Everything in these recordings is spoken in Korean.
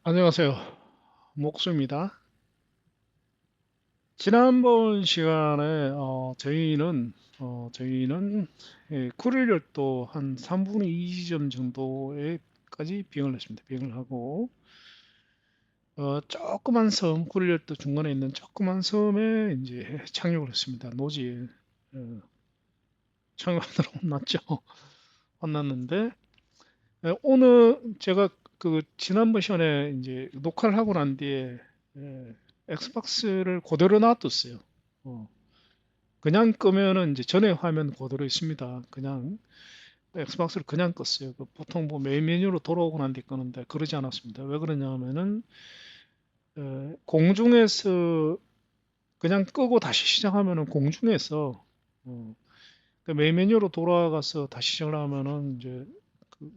안녕하세요. 목수입니다. 지난번 시간에 저희는 쿠릴열도 한 3분의 2 지점 정도에까지 비행을 했습니다. 비행을 하고 조그만 섬, 쿠릴열도 중간에 있는 조그만 섬에 이제 착륙을 했습니다. 노지에 착륙하느라 혼났죠. 혼났는데 오늘 제가 그 지난번 시간에 이제 녹화를 하고 난 뒤에 엑스박스를 그대로 놔뒀어요. 어, 그냥 끄면은 이제 전에 화면 그대로 있습니다. 그냥 엑스박스를 그냥 껐어요. 보통 뭐 메인 메뉴로 돌아오고 난 뒤에 끄는데 그러지 않았습니다. 왜 그러냐면은 공중에서 그냥 끄고 다시 시작하면은 공중에서 어, 그 메인 메뉴로 돌아가서 다시 시작을 하면은 이제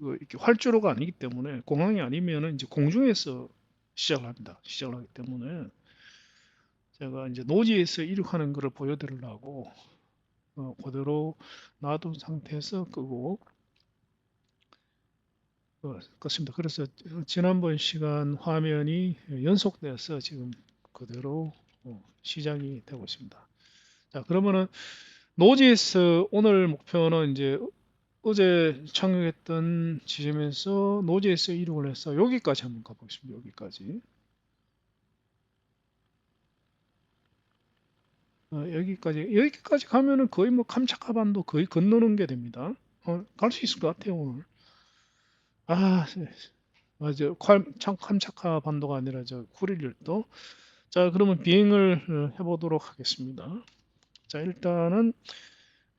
이렇게 활주로가 아니기 때문에 공항이 아니면은 이제 공중에서 시작을 합니다. 시작을 하기 때문에 제가 이제 노지에서 이륙하는 것을 보여드리려고 그대로 놔둔 상태에서 끄고 껐습니다. 그래서 지난번 시간 화면이 연속돼서 지금 그대로 시작이 되고 있습니다. 자, 그러면은 노지에서 오늘 목표는 이제 어제 착륙했던 지점에서 노지에서 이륙을 해서 여기까지 한번 가보겠습니다. 여기까지 가면은 거의 뭐 캄차카반도 거의 건너는 게 됩니다. 갈 수 있을 것 같아요 오늘. 아, 네. 맞아. 참 캄차카 반도가 아니라 저 쿠릴열도. 자, 그러면 비행을 해보도록 하겠습니다. 자, 일단은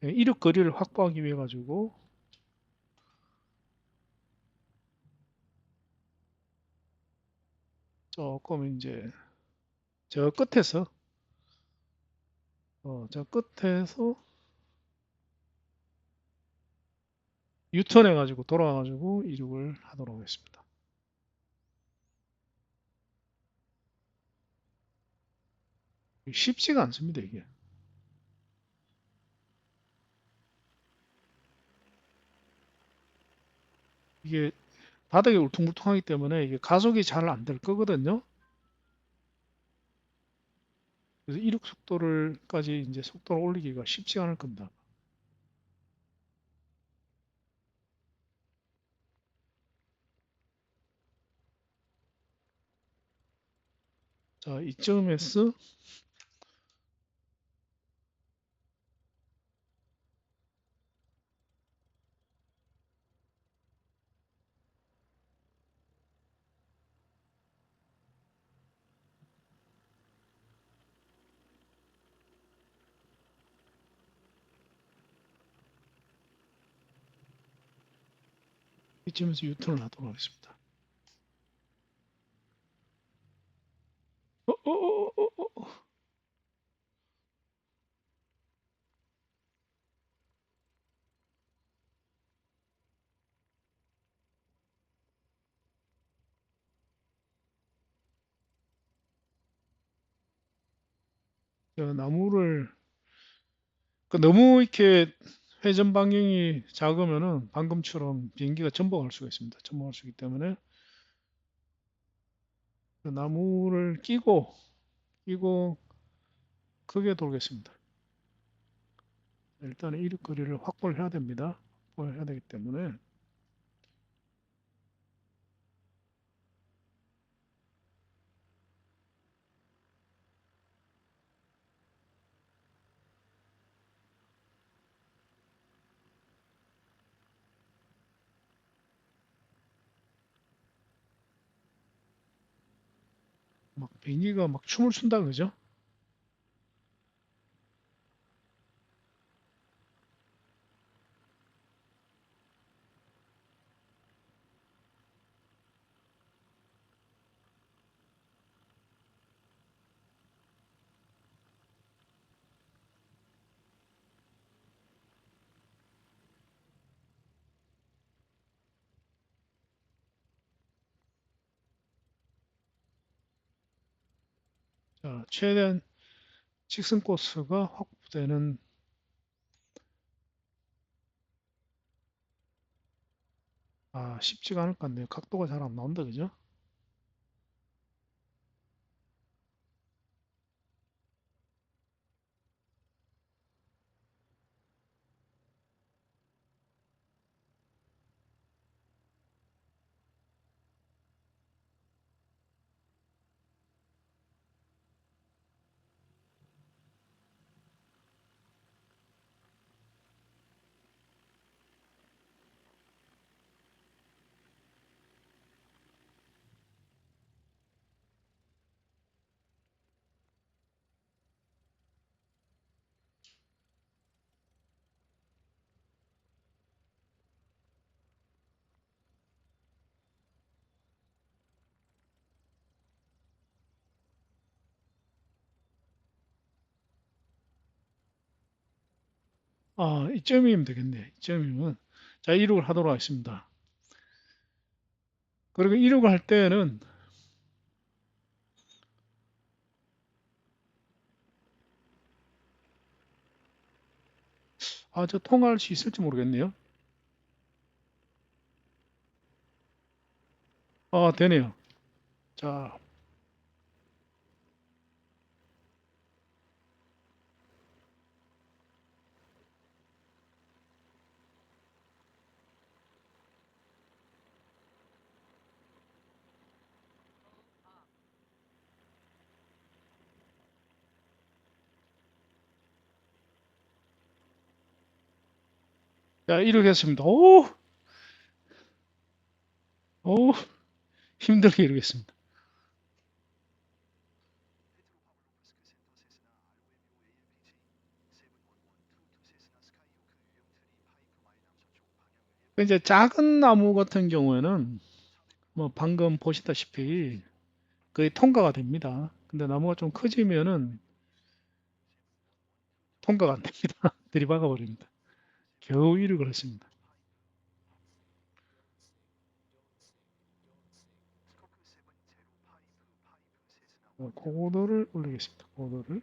이륙 거리를 확보하기 위해 가지고 조금 이제 저 끝에서 저 끝에서 유턴해 가지고 돌아와 가지고 이륙을 하도록 하겠습니다. 쉽지가 않습니다, 이게. 이게 바닥이 울퉁불퉁하기 때문에 이게 가속이 잘 안 될 거거든요. 그래서 이륙 속도를까지 이제 속도를 올리기가 쉽지 않을 겁니다. 자, 이쯤에서 유턴을 하도록 하겠습니다. 어, 어, 어, 어, 어. 나무를 너무 이렇게 회전 반경이 작으면은 방금처럼 비행기가 전복할 수가 있습니다. 전복할 수 있기 때문에 나무를 끼고 크게 돌겠습니다. 일단은 이륙거리를 확보를 해야 됩니다. 확보를 해야 되기 때문에 막 비행기가 막 춤을 춘다 그죠? 자, 최대한 직선 코스가 확보되는 쉽지가 않을 것 같네요. 각도가 잘 안 나온다 그죠? 이쯤이면 되겠네. 이쯤이면. 자, 이륙을 하도록 하겠습니다. 그리고 이륙을 할 때는, 저 통화할 수 있을지 모르겠네요. 되네요. 자, 자, 이륙했습니다. 오, 힘들게 이루겠습니다. 이제 작은 나무 같은 경우에는 뭐 방금 보시다시피 거의 통과가 됩니다. 근데 나무가 좀 커지면은 통과가 안 됩니다. 들이박아 버립니다. 겨우 이륙을 했습니다. 고도를 올리겠습니다. 고도를.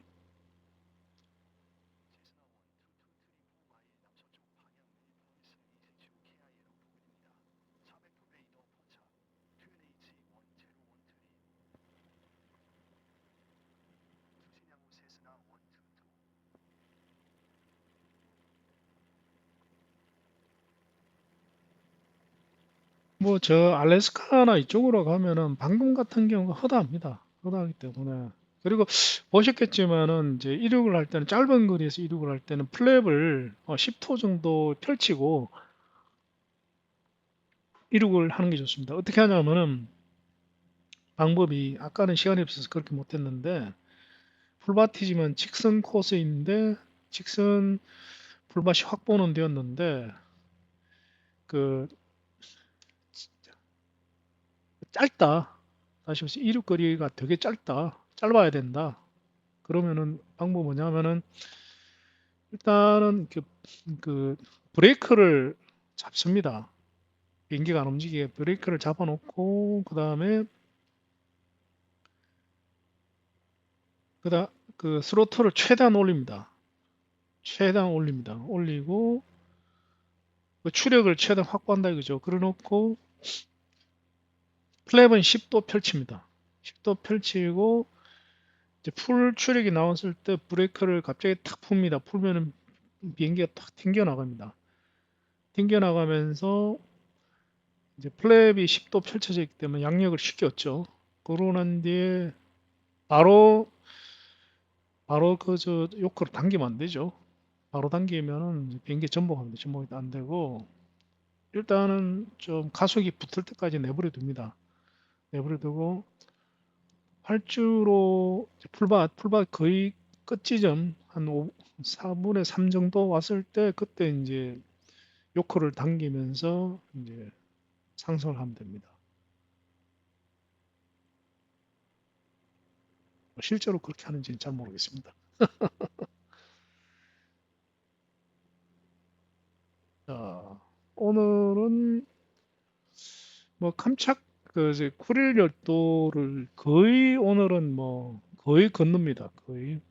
뭐 저 알래스카나 이쪽으로 가면은 방금 같은 경우가 허다합니다. 허다하기 때문에. 그리고 보셨겠지만은 이제 이륙을 할 때는 짧은 거리에서 이륙을 할 때는 플랩을 10초 정도 펼치고 이륙을 하는 게 좋습니다. 어떻게 하냐면은 방법이 아까는 시간이 없어서 그렇게 못했는데 풀밭이지만 직선 코스인데 직선 풀밭이 확보는 되었는데 그 짧다. 다시 말해서 이륙 거리가 되게 짧다. 짧아야 된다. 그러면은 방법 뭐냐면은 일단은 그 브레이크를 잡습니다. 비행기가 안 움직이게 브레이크를 잡아놓고 그다음 그 스로틀을 최대한 올립니다. 최대한 올립니다. 올리고 그 추력을 최대한 확보한다 이거죠. 그래놓고 플랩은 10도 펼칩니다. 10도 펼치고 이제 풀 추력이 나왔을 때 브레이크를 갑자기 탁 풉니다. 풀면은 비행기가 탁 튕겨 나갑니다. 튕겨 나가면서 이제 플랩이 10도 펼쳐져 있기 때문에 양력을 시켰죠. 그러고 난 뒤에 바로 그 요크를 당기면 안 되죠. 바로 당기면은 비행기 전복합니다. 전복이 안 되고 일단은 좀 가속이 붙을 때까지 내버려 둡니다. 내버려 두고 활주로 풀밭 거의 끝 지점 한 4분의 3 정도 왔을 때 그때 이제 요크를 당기면서 이제 상승을 하면 됩니다. 실제로 그렇게 하는지는 잘 모르겠습니다. 자, 오늘은 뭐 캄착 그 이제 쿠릴 열도를 거의 오늘은 뭐 거의 건넙니다. 거의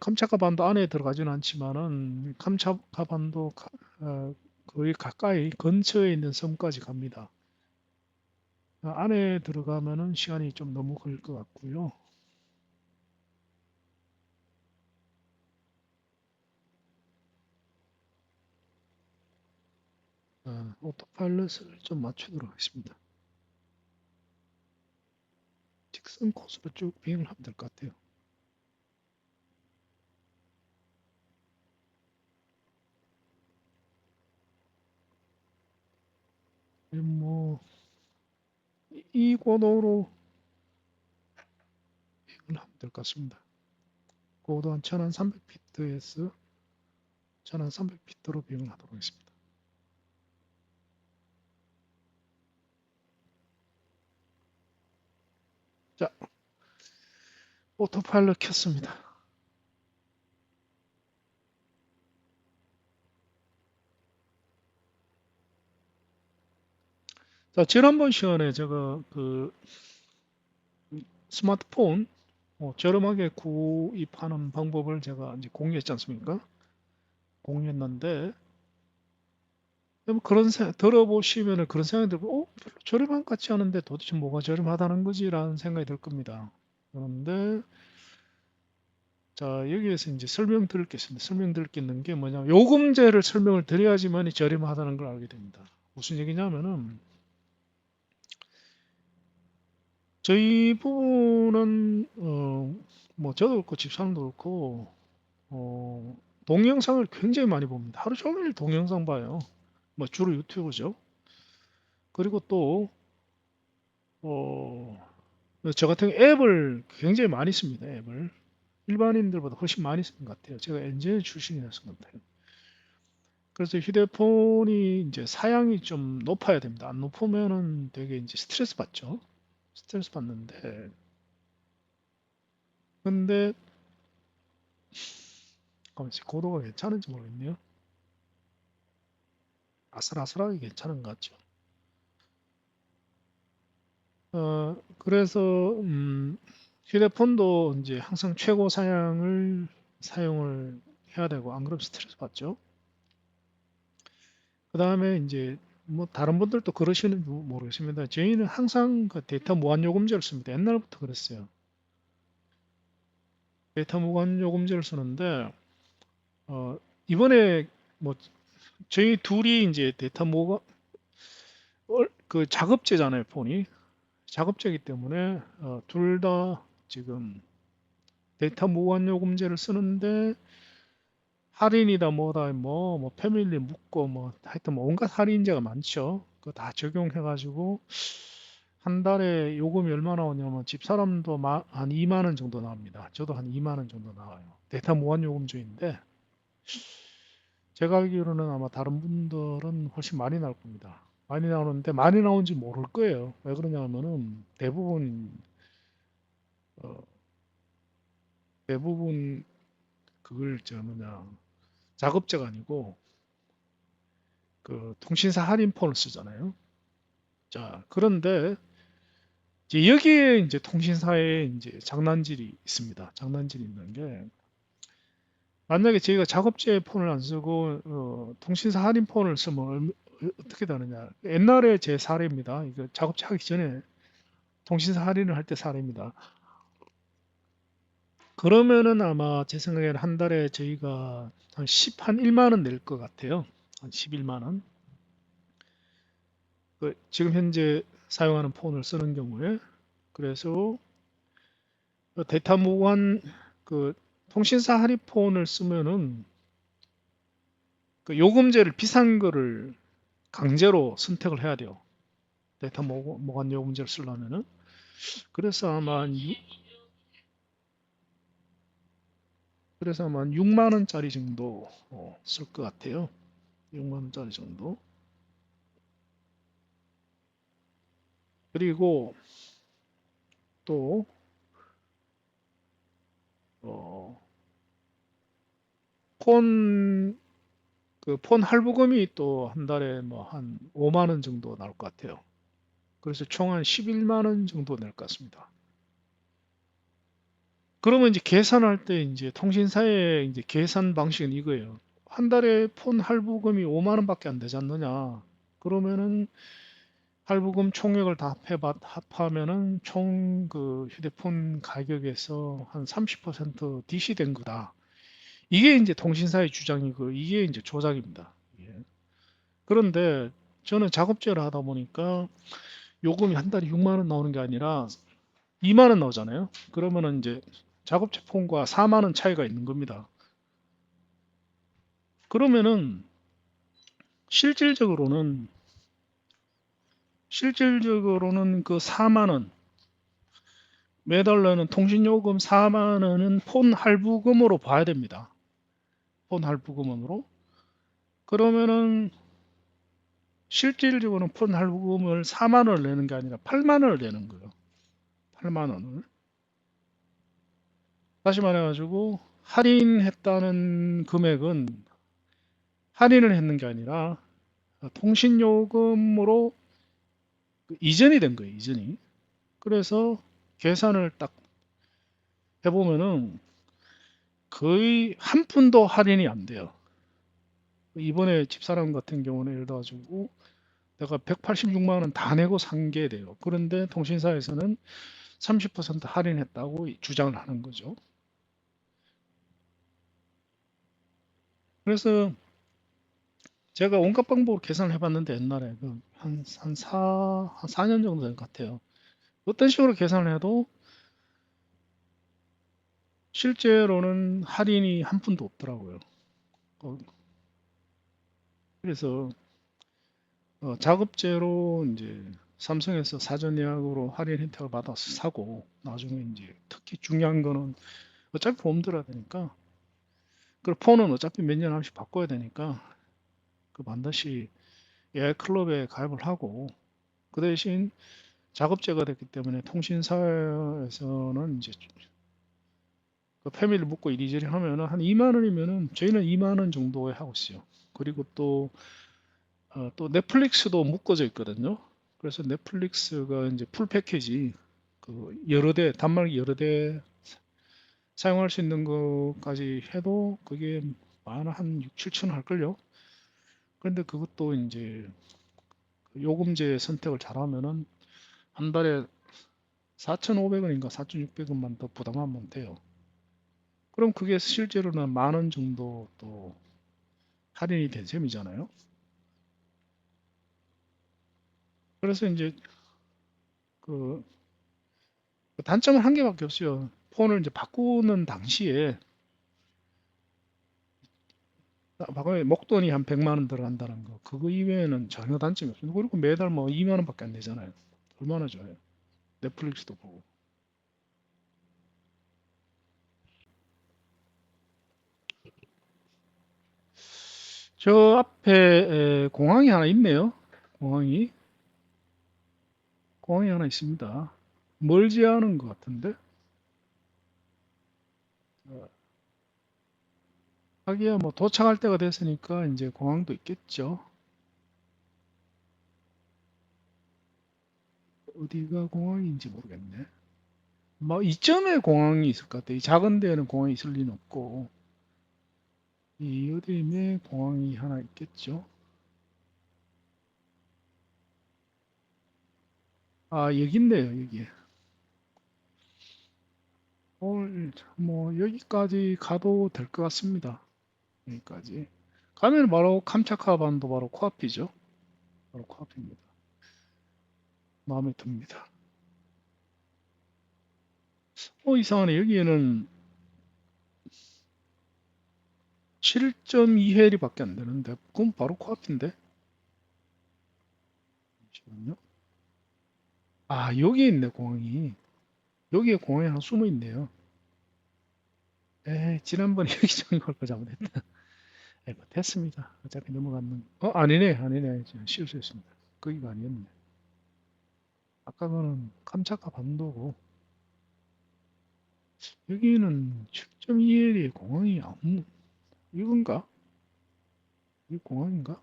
캄차카 반도 안에 들어가지는 않지만은 캄차카 반도 거의 가까이 근처에 있는 섬까지 갑니다. 안에 들어가면은 시간이 좀 너무 걸릴 것 같고요. 오토파일럿을 좀 맞추도록 하겠습니다. 직선 코스로 쭉 비행을 하면 될 것 같아요. 뭐, 이 고도로 비행을 하면 될 것 같습니다. 고도 한 1300피트에서 1300피트로 비행을 하도록 하겠습니다. 자, 오토파일럿 켰습니다. 자, 지난번 시간에 제가 그 스마트폰 저렴하게 구입하는 방법을 제가 이제 공유했지 않습니까? 공유했는데 뭐 그런 들어보시면 그런 생각이 들고, 별로 저렴한 것 같지 않은데 도대체 뭐가 저렴하다는 거지라는 생각이 들 겁니다. 그런데 자, 여기에서 이제 설명드릴 게 있습니다. 설명드릴 게 있는 게 뭐냐면 요금제를 설명을 드려야지만 저렴하다는 걸 알게 됩니다. 무슨 얘기냐면은 저희 부부는 뭐 저도 그렇고 집사람도 그렇고 동영상을 굉장히 많이 봅니다. 하루 종일 동영상 봐요. 뭐 주로 유튜브죠. 그리고 또 어, 저 같은 경우 앱을 굉장히 많이 씁니다. 앱을 일반인들보다 훨씬 많이 쓰는 것 같아요. 제가 엔지니어 출신이라서 그런 것 같아요. 그래서 휴대폰이 이제 사양이 좀 높아야 됩니다. 안 높으면은 되게 이제 스트레스 받죠. 스트레스 받는데, 근데 잠깐만, 고도가 괜찮은지 모르겠네요. 아슬아슬하게 괜찮은 것 같죠. 그래서 휴대폰도 이제 항상 최고 사용을 해야 되고, 안 그러면 스트레스 받죠. 그 다음에 이제 뭐 다른 분들도 그러시는지 모르겠습니다. 저희는 항상 그 데이터 무한 요금제를 씁니다. 옛날부터 그랬어요. 데이터 무한 요금제를 쓰는데 이번에 뭐 저희 둘이 이제 데이터 무한 그 작업제잖아요, 폰이. 작업제이기 때문에 둘 다 지금 데이터 무한 요금제를 쓰는데 할인이다 뭐다 뭐 패밀리 묶고 뭐 하여튼 뭐 온갖 할인제가 많죠. 그거 다 적용해 가지고 한 달에 요금이 얼마 나오냐면 집사람도 한 2만 원 정도 나옵니다. 저도 한 2만 원 정도 나와요. 데이터 무한 요금제인데 제가 알기로는 아마 다른 분들은 훨씬 많이 나올 겁니다. 많이 나오는데 많이 나온지 모를 거예요. 왜 그러냐면은 어, 대부분 그걸 저 뭐냐 작업자가 아니고 그 통신사 할인폰을 쓰잖아요. 자, 그런데 이제 여기에 이제 통신사에 이제 장난질이 있습니다. 장난질이 있는 게 만약에 저희가 작업제 폰을 안 쓰고 통신사 할인 폰을 쓰면 어떻게 되느냐? 옛날에 제 사례입니다. 이거 작업제 하기 전에 통신사 할인을 할 때 사례입니다. 그러면은 아마 제 생각에는 한 달에 저희가 한 1만 원 낼 것 같아요. 한 11만 원. 지금 현재 사용하는 폰을 쓰는 경우에 그래서 데이터 무한 그 통신사 할인 폰을 쓰면은 그 요금제를 비싼 거를 강제로 선택을 해야 돼요. 데이터 무한 요금제를 쓰려면은 그래서 아마 한 6만 원짜리 정도 쓸 것 같아요. 6만 원짜리 정도. 그리고 또 어, 폰 그 폰 할부금이 또 한 달에 뭐 한 5만 원 정도 나올 것 같아요. 그래서 총 한 11만 원 정도 낼 것 같습니다. 그러면 이제 계산할 때 이제 통신사의 이제 계산 방식은 이거예요. 한 달에 폰 할부금이 5만 원밖에 안 되지 않느냐. 그러면은 할부금 총액을 다 합하면은 총 그 휴대폰 가격에서 한 30% 디시 된 거다. 이게 이제 통신사의 주장이고 이게 이제 조작입니다. 예. 그런데 저는 작업제를 하다 보니까 요금이 한 달에 6만 원 나오는 게 아니라 2만 원 나오잖아요. 그러면은 이제 작업제 폰과 4만 원 차이가 있는 겁니다. 그러면은 실질적으로는 그 4만 원 매달 내는 통신요금 4만 원은 폰 할부금으로 봐야 됩니다. 폰 할부금으로. 그러면은 실질적으로는 폰 할부금을 4만 원을 내는 게 아니라 8만 원을 내는 거예요. 8만 원을. 다시 말해가지고 할인했다는 금액은 할인을 했는 게 아니라 통신요금으로 이전이 된 거예요, 이전이. 그래서 계산을 딱 해보면은 거의 한 푼도 할인이 안 돼요. 이번에 집사람 같은 경우는 예를 들어가지고 내가 186만 원 다 내고 산 게 돼요. 그런데 통신사에서는 30% 할인했다고 주장을 하는 거죠. 그래서 제가 온갖 방법으로 계산을 해봤는데 옛날에 한 4년 정도 된 것 같아요. 어떤 식으로 계산을 해도 실제로는 할인이 한 푼도 없더라고요. 어, 그래서 자급제로 이제 삼성에서 사전 예약으로 할인 혜택을 받아서 사고 나중에 이제 특히 중요한 거는 어차피 보험 들어야 되니까 그리고 폰은 어차피 몇 년 한씩 바꿔야 되니까 그 반드시 예약 클럽에 가입을 하고 그 대신 자급제가 됐기 때문에 통신사에서는 이제 그 패밀리 묶고 이리저리 하면은 한 2만 원이면은 저희는 2만 원 정도에 하고 있어요. 그리고 또 넷플릭스도 묶어져 있거든요. 그래서 넷플릭스가 이제 풀 패키지 그 여러 대 단말기 여러 대 사용할 수 있는 것까지 해도 그게 한 6, 7천 원 할걸요. 그런데 그것도 이제 요금제 선택을 잘하면은 한 달에 4,500원인가 4,600원만 더 부담하면 돼요. 그럼 그게 실제로는 만 원 정도 또 할인이 된 셈이잖아요. 그래서 이제 그 단점은 한 개밖에 없어요. 폰을 이제 바꾸는 당시에 과거에 목돈이 한 100만 원 들어간다는 거. 그거 이외에는 전혀 단점이 없어요. 그리고 매달 뭐 2만 원밖에 안 되잖아요. 얼마나 좋아요. 넷플릭스도 보고. 저 앞에 공항이 하나 있네요. 공항이. 공항이 하나 있습니다. 멀지 않은 것 같은데. 하기야 뭐 도착할 때가 됐으니까 이제 공항도 있겠죠. 어디가 공항인지 모르겠네. 뭐 이점에 공항이 있을 것 같아. 이 작은 데에는 공항이 있을 리는 없고 이 어디에 공항이 하나 있겠죠. 아 여기 있네요. 여기. 오늘 뭐 여기까지 가도 될 것 같습니다. 여기까지. 가면 바로 캄차카반도 바로 코앞이죠. 바로 코앞입니다. 마음에 듭니다. 이상하네. 여기에는 7.2해리밖에 안 되는데 그럼 바로 코앞인데. 잠시만요. 아 여기 있네 공항이. 여기에 공항이 하나 숨어 있네요. 지난번에 여기 정걸 거 잘못했다. 뭐 됐습니다. 어차피 넘어갔는. 아니네, 아니네. 실수했습니다. 거기가 아니었네. 아까 거는 캄차카 반도고 여기는 7.2L의 공항이 없는 이건가? 이 공항인가?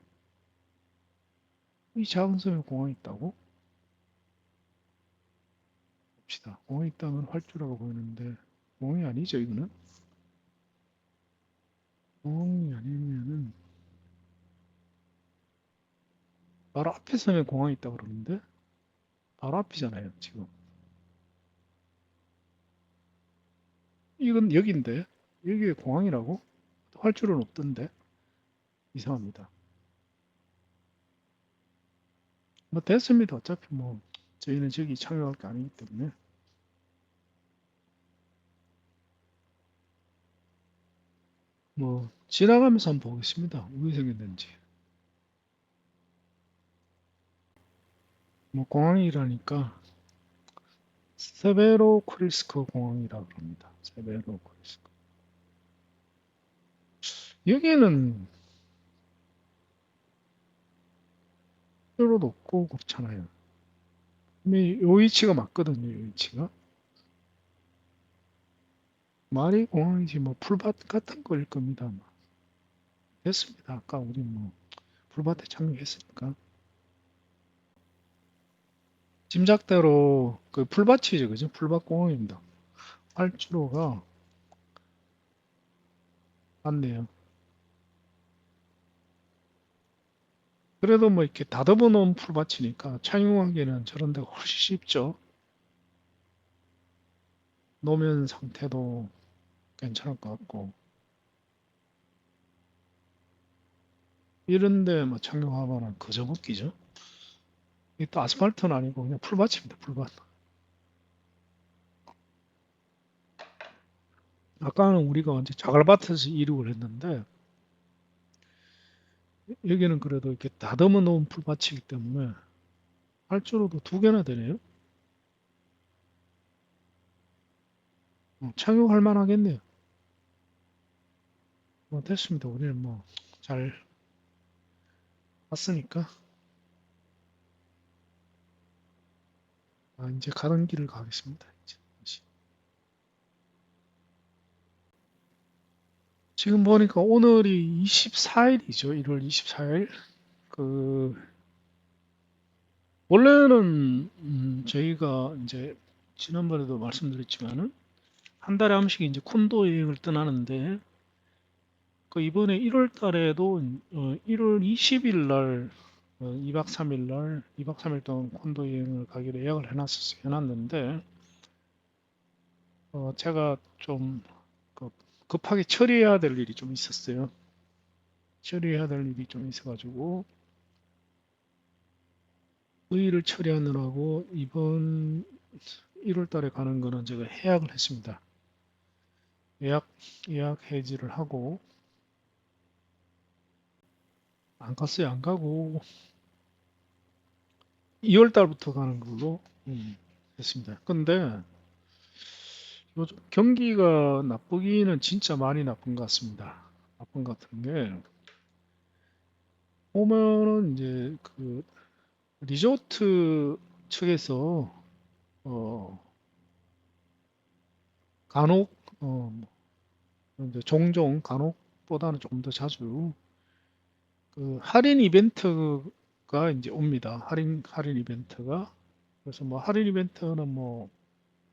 이 작은 섬에 공항이 있다고? 봅시다. 공항이 있다면 활주라고 보이는데 공항이 아니죠, 이거는? 공항이 아니면은 바로 앞에 섬에 공항이 있다고 그러는데 바로 앞이잖아요, 지금. 이건 여기인데 여기에 공항이라고? 활주로는 없던데 이상합니다. 뭐 됐습니다. 어차피 뭐 저희는 저기 착륙할 게 아니기 때문에 뭐 지나가면서 한번 보겠습니다. 어떻게 생겼는지. 뭐 공항이라니까 세베로크리스크 공항이라고 합니다. 세베로크리스크. 여기는 필요도 없고 그렇잖아요. 근데 요 위치가 맞거든요. 요 위치가. 말이 공항이지 뭐 풀밭 같은 거일 겁니다. 아마. 됐습니다. 아까 우리 뭐 풀밭에 착륙했으니까. 짐작대로 그 풀밭이죠, 그죠? 풀밭공원입니다. 활주로가 많네요. 그래도 뭐 이렇게 다듬어 놓은 풀밭이니까 착용하기는 저런 데가 훨씬 쉽죠. 노면 상태도 괜찮을 것 같고. 이런데 뭐 착용하면은 그저 먹기죠. 이게 또 아스팔트는 아니고 그냥 풀밭입니다, 풀밭. 아까는 우리가 완전 자갈밭에서 이륙을 했는데 여기는 그래도 이렇게 다듬어 놓은 풀밭이기 때문에 활주로도 두 개나 되네요. 착용할 만하겠네요. 뭐 됐습니다. 우리는 뭐 잘 왔으니까 이제 가던 길을 가겠습니다. 이제 다시. 지금 보니까 오늘이 24일이죠. 1월 24일. 그 원래는 저희가 이제 지난번에도 말씀드렸지만은 한 달에 한 번씩 이제 콘도 여행을 떠나는데 그 이번에 1월 달에도 1월 20일 날 2박 3일 날 2박 3일 동안 콘도 여행을 가기로 예약을 해놨는데 제가 좀 그 급하게 처리해야 될 일이 좀 있었어요. 처리해야 될 일이 좀 있어가지고 그 일을 처리하느라고 이번 1월 달에 가는 거는 제가 예약을 했습니다. 예약 예약 해지를 하고 안 갔어요. 안 가고 2월 달부터 가는 걸로 했습니다. 근데 요즘 경기가 나쁘기는 진짜 많이 나쁜 것 같습니다. 나쁜 것 같은 게 보면은 이제 그 리조트 측에서 어 간혹 이제 종종 간혹보다는 조금 더 자주 그 할인 이벤트가 이제 옵니다. 할인 이벤트가. 그래서 뭐 할인 이벤트는 뭐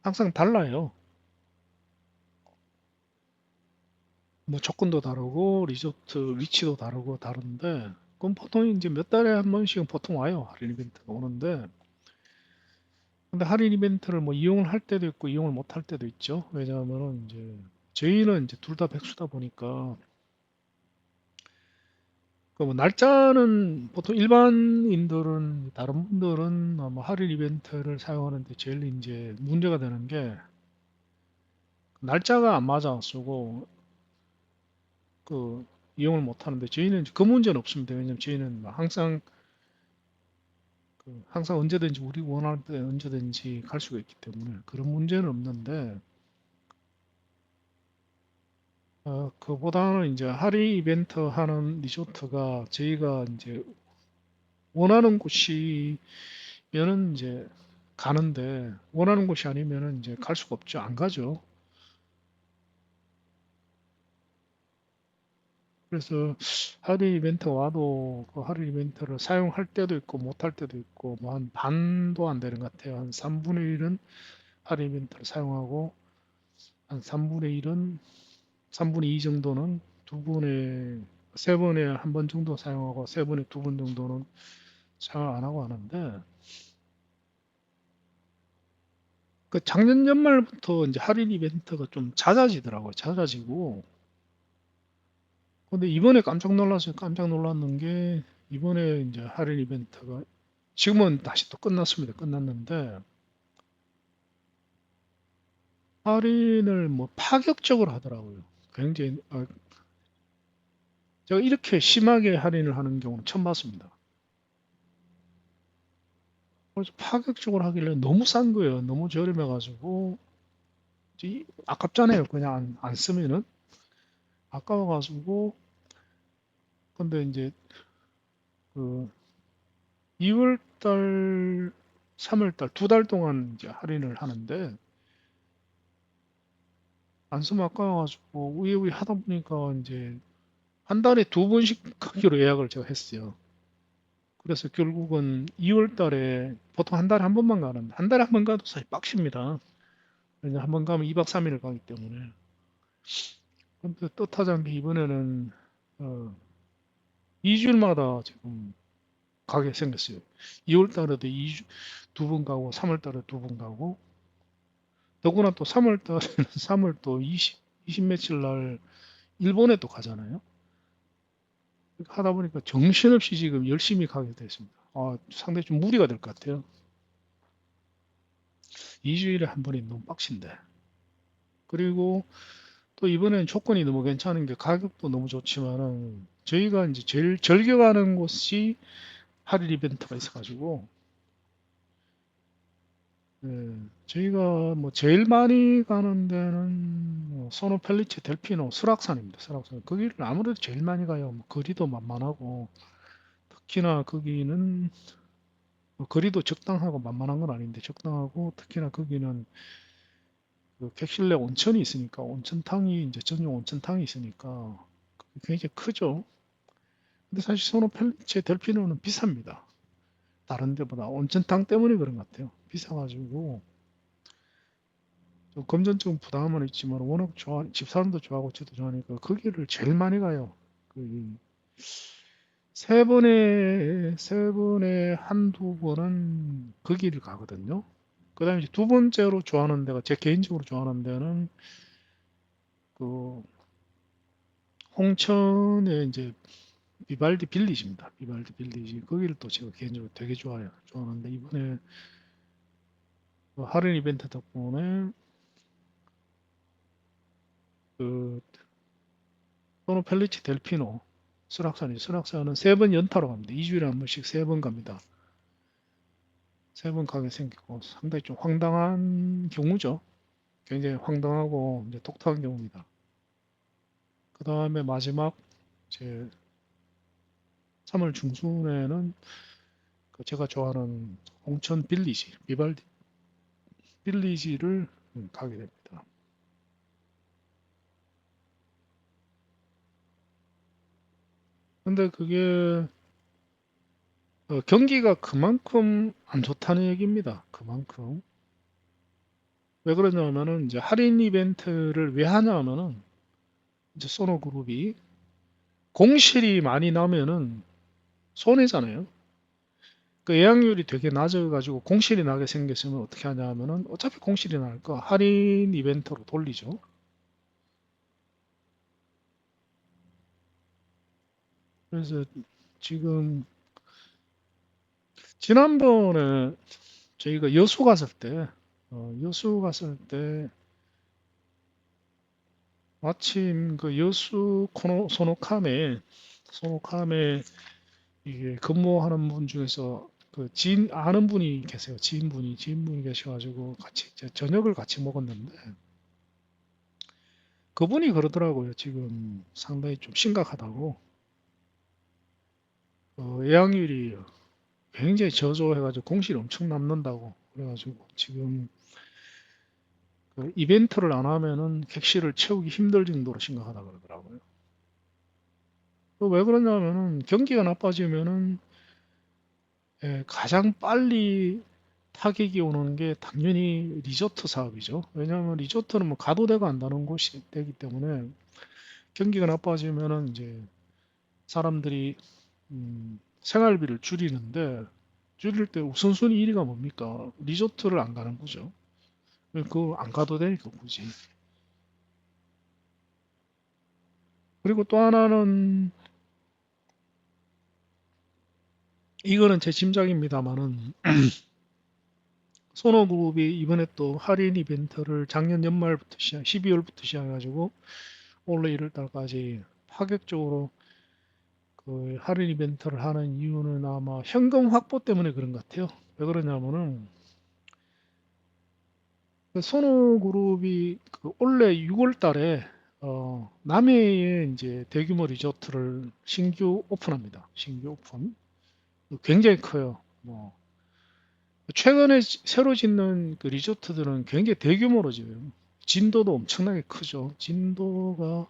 항상 달라요. 뭐 조건도 다르고 리조트 위치도 다르고 다른데 그럼 보통 이제 몇 달에 한 번씩은 보통 와요. 할인 이벤트가 오는데 근데 할인 이벤트를 뭐 이용을 할 때도 있고 이용을 못 할 때도 있죠. 왜냐하면은 이제 저희는 이제 둘 다 백수다 보니까 그뭐 날짜는 보통 일반인들은 다른 분들은 뭐 할인 이벤트를 사용하는데 제일 이제 문제가 되는 게 날짜가 안 맞아 쓰고 그 이용을 못 하는데 저희는 그 문제는 없습니다. 왜냐면 저희는 뭐 항상 언제든지 우리 원할 때 언제든지 갈 수가 있기 때문에 그런 문제는 없는데 그보다는 이제 할인 이벤트 하는 리조트가 저희가 이제 원하는 곳이면은 이제 가는데 원하는 곳이 아니면은 이제 갈 수가 없죠. 안 가죠. 그래서 할인 이벤트 와도 그 할인 이벤트를 사용할 때도 있고 못 할 때도 있고 뭐 한 반도 안 되는 것 같아요. 한 3분의 1은 할인 이벤트를 사용하고 한 3분의 1은 3분의 2 정도는 세 번에 한 번 정도 사용하고 세 번에 두 번 정도는 사용 안 하고 하는데 그 작년 연말부터 이제 할인 이벤트가 좀 잦아지더라고요. 잦아지고 근데 이번에 깜짝 놀랐어요. 깜짝 놀랐는 게 이번에 이제 할인 이벤트가 지금은 다시 또 끝났습니다. 끝났는데 할인을 뭐 파격적으로 하더라고요. 굉장히 제가 이렇게 심하게 할인을 하는 경우는 처음 봤습니다. 그래서 파격적으로 하길래 너무 싼 거예요. 너무 저렴해가지고 아깝잖아요. 그냥 안 쓰면은 아까워가지고 근데 이제 그 2월 달, 3월 달 두 달 동안 이제 할인을 하는데 안 쓰면 아까워가지고 우여우여 하다 보니까 이제 한 달에 두 번씩 가기로 예약을 제가 했어요. 그래서 결국은 2월 달에 보통 한 달에 한 번만 가는데 한 달에 한 번 가도 사실 빡십니다. 왜냐 한 번 가면 2박 3일을 가기 때문에. 근데 뜻하지 않게 이번에는 2주일마다 지금 가게 생겼어요. 2월 달에도 2주, 2번 가고 3월 달에 2번 가고 더구나 또 3월 달에는 3월 또 20 며칠 날 일본에 또 가잖아요. 그렇게 하다 보니까 정신없이 지금 열심히 가게 됐습니다. 상당히 좀 무리가 될 것 같아요. 2주일에 한 번이 너무 빡신데. 그리고 또 이번엔 조건이 너무 괜찮은 게 가격도 너무 좋지만은 저희가 이제 제일 즐겨가는 곳이 할인 이벤트가 있어가지고 저희가 뭐 제일 많이 가는 데는 뭐 소노 펠리체 델피노 설악산입니다. 설악산 거기를 아무래도 제일 많이 가요. 뭐 거리도 만만하고 특히나 거기는 뭐 거리도 적당하고 만만한 건 아닌데 적당하고 특히나 거기는 그 객실내 온천이 있으니까 온천탕이 이제 전용 온천탕이 있으니까 굉장히 크죠. 근데 사실 소노 펠리체 델피노는 비쌉니다. 다른 데보다 온천탕 때문에 그런 것 같아요. 비싸가지고 좀 금전적인 부담은 있지만 워낙 집사람도 좋아하고 저도 좋아하니까 거기를 제일 많이 가요. 그 세 번에 한두 번은 거기를 가거든요. 그 다음에 두 번째로 좋아하는 데가 제 개인적으로 좋아하는 데는 그 홍천에 이제 비발디 빌리지입니다. 비발디 빌리지. 거기를 또 제가 개인적으로 되게 좋아해요. 좋아하는데 이번에 그 할인 이벤트 덕분에 그 소노 펠리치 델피노 설악산은 세 번 연타로 갑니다. 2주일에 한 번씩 세 번 갑니다. 세 번 가게 생기고 상당히 좀 황당한 경우죠. 굉장히 황당하고 이제 독특한 경우입니다. 그 다음에 마지막 제 3월 중순에는 그 제가 좋아하는 홍천 빌리지, 비발디 빌리지를 가게 됩니다. 근데 그게 경기가 그만큼 안 좋다는 얘기입니다. 그만큼. 왜 그러냐면은 이제 할인 이벤트를 왜 하냐면은 이제 소노그룹이 공실이 많이 나면은 손해잖아요. 그 예약률이 되게 낮아가지고 공실이 나게 생겼으면 어떻게 하냐면은 어차피 공실이 나니까 할인 이벤트로 돌리죠. 그래서 지금 지난번에 저희가 여수 갔을 때 마침 그 여수 소노캄에 이게 근무하는 분 중에서 그 아는 분이 계세요. 지인분이 계셔가지고 같이 이제 저녁을 같이 먹었는데 그분이 그러더라고요. 지금 상당히 좀 심각하다고. 예약률이 굉장히 저조해가지고 공실이 엄청 남는다고. 그래가지고 지금 그 이벤트를 안 하면은 객실을 채우기 힘들 정도로 심각하다 그러더라고요. 왜 그러냐면은 경기가 나빠지면은 가장 빨리 타격이 오는 게 당연히 리조트 사업이죠. 왜냐하면 리조트는 뭐 가도 되고 안다는 곳이 되기 때문에 경기가 나빠지면은 이제 사람들이 생활비를 줄일 때 우선순위 1위가 뭡니까? 리조트를 안 가는 거죠. 그거 안 가도 되니까 굳이. 그리고 또 하나는 이거는 제 짐작입니다만은 소노그룹이 이번에 또 할인 이벤트를 작년 연말부터 12월부터 시작해가지고 올해 1월 달까지 파격적으로 그 할인 이벤트를 하는 이유는 아마 현금 확보 때문에 그런 것 같아요. 왜 그러냐면은 그 소노그룹이 그 올해 6월 달에 남해에 이제 대규모 리조트를 신규 오픈합니다. 신규 오픈. 굉장히 커요. 뭐 최근에 새로 짓는 그 리조트들은 굉장히 대규모로 지어요. 진도도 엄청나게 크죠. 진도가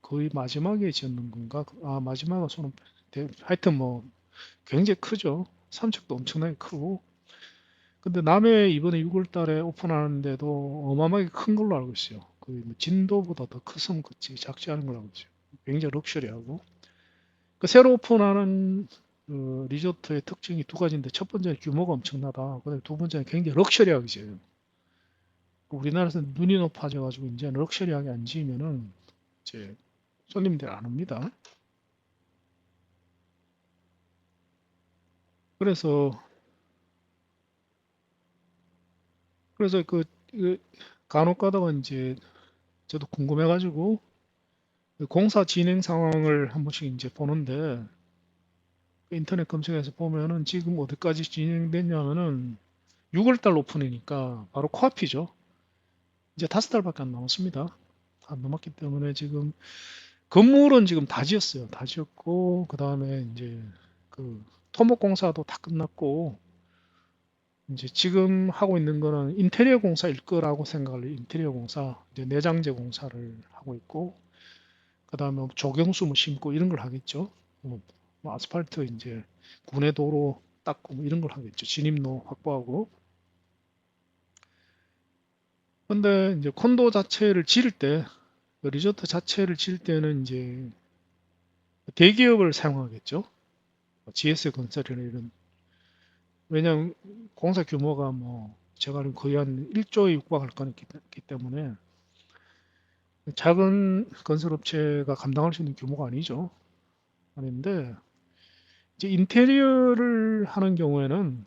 거의 마지막에 지었는 건가? 마지막은 하여튼 뭐 굉장히 크죠. 산책도 엄청나게 크고. 근데 남해 이번에 6월 달에 오픈하는데도 어마어마하게 큰 걸로 알고 있어요. 거의 뭐 진도보다 더 크으면 그치 작지 않은 걸로 알고 있어요. 굉장히 럭셔리하고. 그 새로 오픈하는 그 리조트의 특징이 두 가지인데 첫 번째는 규모가 엄청나다. 그다음에 두 번째는 굉장히 럭셔리하게 지어요. 우리나라에서 눈이 높아져가지고 이제 럭셔리하게 안 지으면은 이제 손님들 안 옵니다. 그래서 그 간혹 가다가 이제 저도 궁금해가지고 그 공사 진행 상황을 한 번씩 이제 보는데 그 인터넷 검색해서 보면은 지금 어디까지 진행됐냐면은 6월달 오픈이니까 바로 코앞이죠. 이제 5달밖에 안 남았습니다. 안 남았기 때문에 지금 건물은 지금 다 지었어요. 다 지었고 그 다음에 이제 그 토목 공사도 다 끝났고 이제 지금 하고 있는 거는 인테리어 공사일 거라고 생각을 해요. 인테리어 공사, 이제 내장재 공사를 하고 있고 그 다음에 조경수 뭐 심고 이런 걸 하겠죠. 뭐 아스팔트 이제 구내 도로 닦고 뭐 이런 걸 하겠죠. 진입로 확보하고. 근데 이제 콘도 자체를 지을 때, 그 리조트 자체를 지을 때는 이제 대기업을 사용하겠죠. GS 건설이나 이런. 왜냐하면 공사 규모가 뭐 제가 알기로 거의 한 1조에 육박할 거기 때문에 작은 건설업체가 감당할 수 있는 규모가 아니죠. 아닌데 이제 인테리어를 하는 경우에는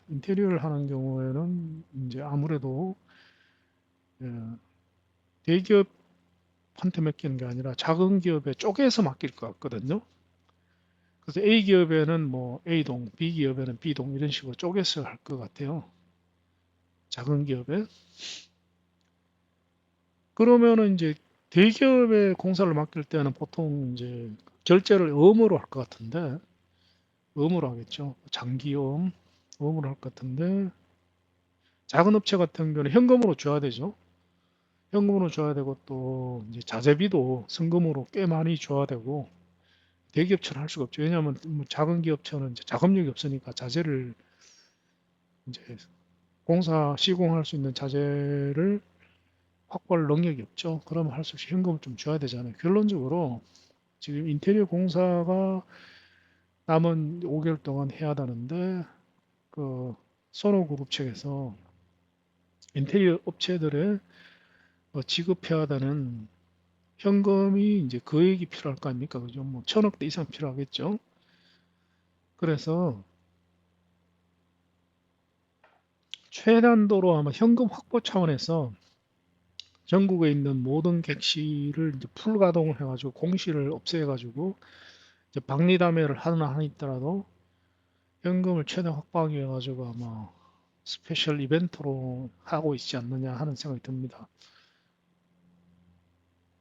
이제 아무래도 예, 대기업한테 맡기는 게 아니라 작은 기업에 쪼개서 맡길 것 같거든요. 그래서 A 기업에는 뭐 A동, B 기업에는 B동 이런 식으로 쪼개서 할 것 같아요. 작은 기업에. 그러면은 이제 대기업에 공사를 맡길 때는 보통 이제 결제를 어음으로 할 것 같은데, 어음으로 하겠죠. 장기어음, 어음으로 할 것 같은데, 작은 업체 같은 경우는 현금으로 줘야 되죠. 현금으로 줘야 되고 또 이제 자재비도 성금으로 꽤 많이 줘야 되고 대기업처럼 할 수가 없죠. 왜냐하면 뭐 작은 기업처는 이제 자금력이 없으니까 자재를 이제 공사 시공할 수 있는 자재를 확보할 능력이 없죠. 그러면 할 수 없이 현금을 좀 줘야 되잖아요. 결론적으로 지금 인테리어 공사가 남은 5개월 동안 해야 하는데 그 선호그룹 측에서 인테리어 업체들의 지급해야 하는 현금이 이제 거액이 필요할 거 아닙니까? 그죠? 뭐 1,000억대 이상 필요하겠죠. 그래서 최단도로 아마 현금 확보 차원에서 전국에 있는 모든 객실을 이제 풀 가동을 해가지고 공실을 없애가지고 이제 박리담회를 하나 있더라도 현금을 최대 확보하기 위해 가지고 아마 스페셜 이벤트로 하고 있지 않느냐 하는 생각이 듭니다.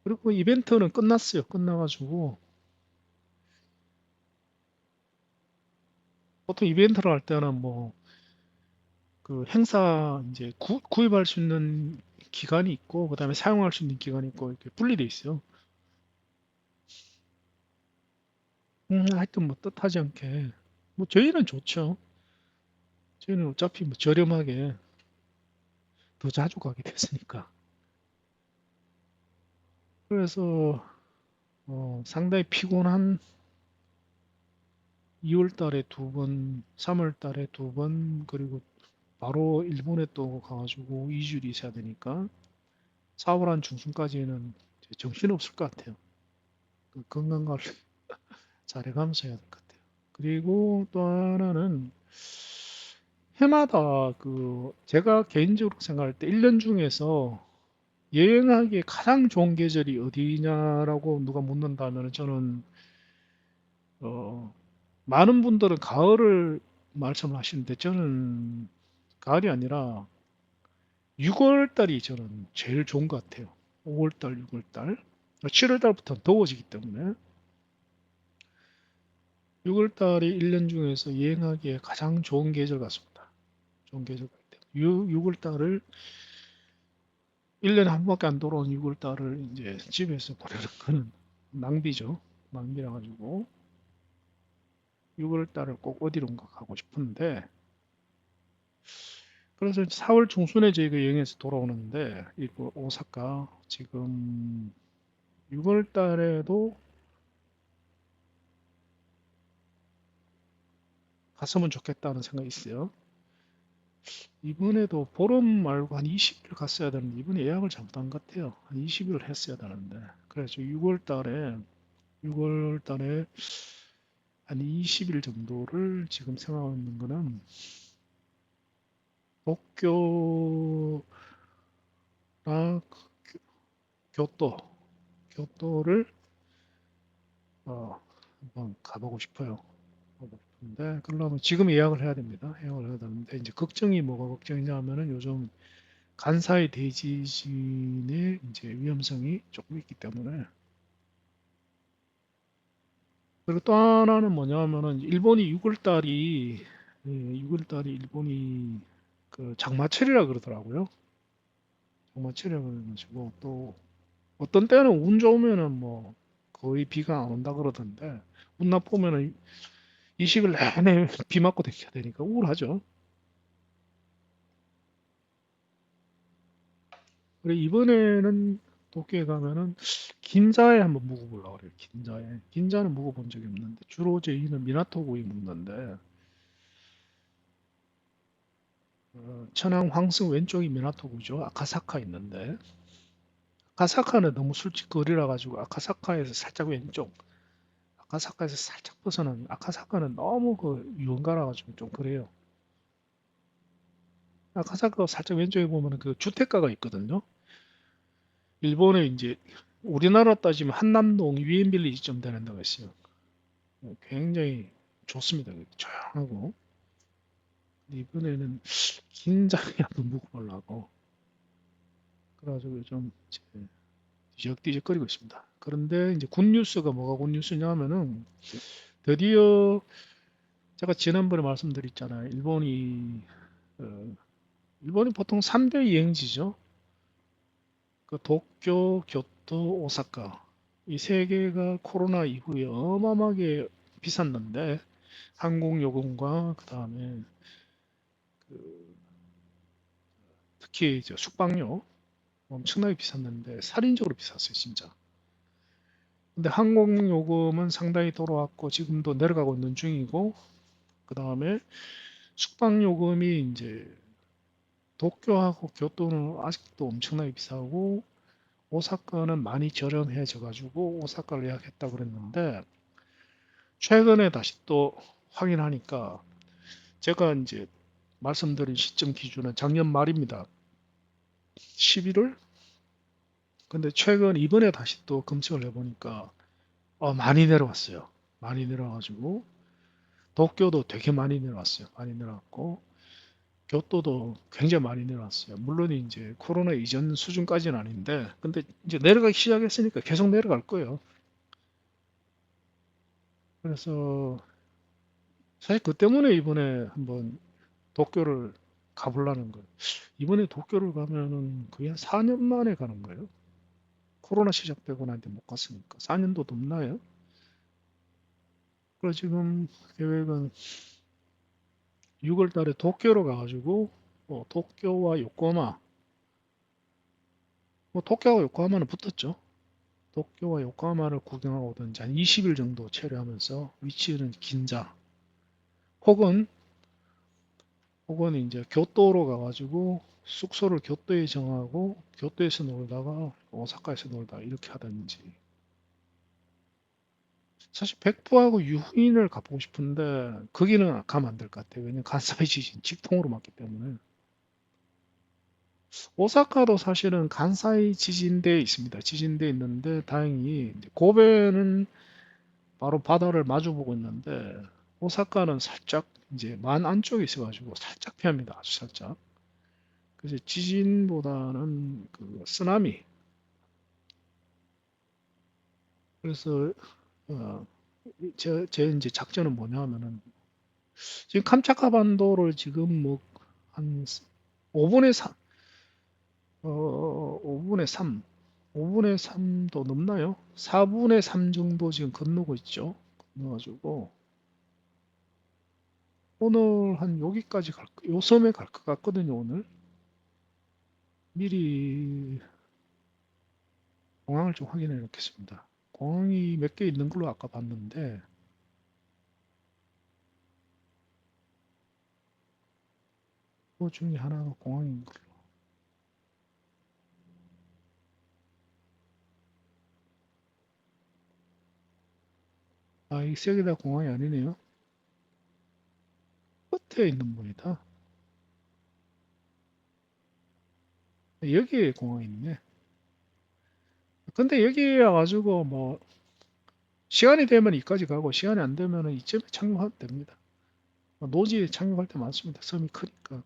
그리고 이벤트는 끝났어요. 끝나가지고 보통 이벤트를 할 때는 뭐 그 행사 이제 구입할 수 있는 기간이 있고 그다음에 사용할 수 있는 기간이 있고 이렇게 분리돼 있어요. 하여튼 뭐 뜻하지 않게 뭐 저희는 좋죠. 저희는 어차피 뭐 저렴하게 더 자주 가게 됐으니까. 그래서 상당히 피곤한 2월 달에 두 번, 3월 달에 두 번, 그리고 바로 일본에 또 가가지고 2주일 있어야 되니까 4월 한 중순까지는 정신없을 것 같아요. 그 건강관리 잘해가면서 해야 될 것 같아요. 그리고 또 하나는 해마다 그 제가 개인적으로 생각할 때 1년 중에서 여행하기에 가장 좋은 계절이 어디냐라고 누가 묻는다면 저는 어, 많은 분들은 가을을 말씀을 하시는데 저는 가을이 아니라 6월 달이 저는 제일 좋은 것 같아요. 5월 달, 6월 달. 7월 달부터 더워지기 때문에 6월 달이 1년 중에서 여행하기에 가장 좋은 계절 같습니다. 좋은 계절 같아요. 6월 달을 1년에 한 번밖에 안 돌아온 6월 달을 이제 집에서 보내는 거는 낭비죠. 낭비라 가지고 6월 달에 꼭 어디론가 가고 싶은데, 그래서 4월 중순에 저희가 여행에서 돌아오는데, 이거 오사카 지금 6월 달에도 갔으면 좋겠다는 생각이 있어요. 이번에도 보름 말고 한 20일 갔어야 되는데, 이번에 예약을 잘못한 것 같아요. 한 20일을 했어야 되는데. 그래서 6월 달에 한 20일 정도를 지금 생각하고 있는 거는 도쿄랑 교토, 교토를 한번 가보고 싶어요. 가보고 싶은데 그러려면 지금 예약을 해야 됩니다. 예약을 해야 되는데 이제 걱정이 뭐가 걱정이냐 하면은 요즘 간사이 대지진의 이제 위험성이 조금 있기 때문에. 그리고 또 하나는 뭐냐 하면은 일본이 6월 달이 일본이 그 장마철이라 그러더라고요. 장마철이라 그래가지고 또 어떤 때는 운 좋으면은 뭐 거의 비가 안 온다 그러던데 운 나쁘면은 20일 내내 비 맞고 다녀야 되니까 우울하죠. 그래 이번에는 도쿄에 가면은 긴자에 한번 묵어보려고 그래요. 긴자에. 긴자는 묵어본 적이 없는데 주로 저희는 미나토구이 묵는데 천안 황성 왼쪽이 미나토구죠. 아카사카 있는데 아카사카는 너무 술집 거리라 가지고 아카사카에서 살짝 왼쪽 아카사카에서 살짝 벗어나면 아카사카는 너무 그 유흥가라 가지고 좀 그래요. 아카사카 살짝 왼쪽에 보면 그 주택가가 있거든요. 일본에 이제 우리나라 따지면 한남동 유엔빌리지쯤 되는 데가 있어요. 굉장히 좋습니다. 조용하고. 이번에는 긴장이 한번 묵어보려고. 그래가지고 요즘 이제 뒤적뒤적거리고 있습니다. 그런데 이제 굿뉴스가 뭐가 굿뉴스냐 하면은 드디어 제가 지난번에 말씀드렸잖아요. 어, 일본이 보통 3대 여행지죠. 그 도쿄, 교토, 오사카. 이 세 개가 코로나 이후에 어마어마하게 비쌌는데 항공요금과 그다음에 그 특히 숙박료 엄청나게 비쌌는데 살인적으로 비쌌어요, 진짜. 근데 항공요금은 상당히 떨어졌고 지금도 내려가고 있는 중이고 그다음에 숙박요금이 이제 도쿄하고 교토는 아직도 엄청나게 비싸고 오사카는 많이 저렴해져 가지고 오사카를 예약했다 그랬는데 최근에 다시 또 확인하니까 제가 이제 말씀드린 시점 기준은 작년 말입니다. 11월? 근데 최근 이번에 다시 또 검색을 해보니까 많이 내려왔어요. 많이 내려와가지고 도쿄도 되게 많이 내려왔어요. 많이 내려왔고 교토도 굉장히 많이 내려왔어요. 물론 이제 코로나 이전 수준까지는 아닌데 근데 이제 내려가기 시작했으니까 계속 내려갈 거예요. 그래서 사실 그 때문에 이번에 한번 도쿄를 가보려는 거예요. 이번에 도쿄를 가면은 거의 한 4년 만에 가는 거예요. 코로나 시작되고 나한테 못 갔으니까 4년도 넘나요? 그래서 지금 계획은 6월 달에 도쿄로 가가지고 도쿄와 요코하마 뭐 도쿄와 요코하마는 붙었죠. 도쿄와 요코하마를 구경하고든지 한 20일 정도 체류하면서 위치는 긴자 혹은 이제 교토로 가가지고 숙소를 교토에 정하고 교토에서 놀다가 오사카에서 놀다 이렇게 하든지 사실 백부하고 유인을 가보고 싶은데 거기는 가면 안 될 것 같아요. 왜냐면 간사이 지진 직통으로 맞기 때문에 오사카도 사실은 간사이 지진대에 있습니다. 지진대에 있는데 다행히 이제 고베는 바로 바다를 마주보고 있는데 오사카는 살짝 이제 만 안쪽에 있어가지고 살짝 피합니다. 아주 살짝. 그래서 지진보다는 그 쓰나미. 그래서 어, 제 이제 작전은 뭐냐 하면은 지금 캄차카 반도를 지금 뭐 한 5분의 3, 5분의 3, 5분의 3도 넘나요? 4분의 3 정도 지금 건너고 있죠. 건너가지고 오늘 한 여기까지 요 섬에 갈 것 같거든요, 오늘. 미리 공항을 좀 확인해 놓겠습니다. 공항이 몇 개 있는 걸로 아까 봤는데, 그 중에 하나가 공항인 걸로. 아, 이 세 개 다 공항이 아니네요. 끝에 있는 분이다. 여기에 공항이 있네. 근데 여기 와가지고 뭐 시간이 되면 이까지 가고 시간이 안 되면 이쯤에 착륙하면 됩니다. 노지에 착륙할 때 많습니다. 섬이 크니까.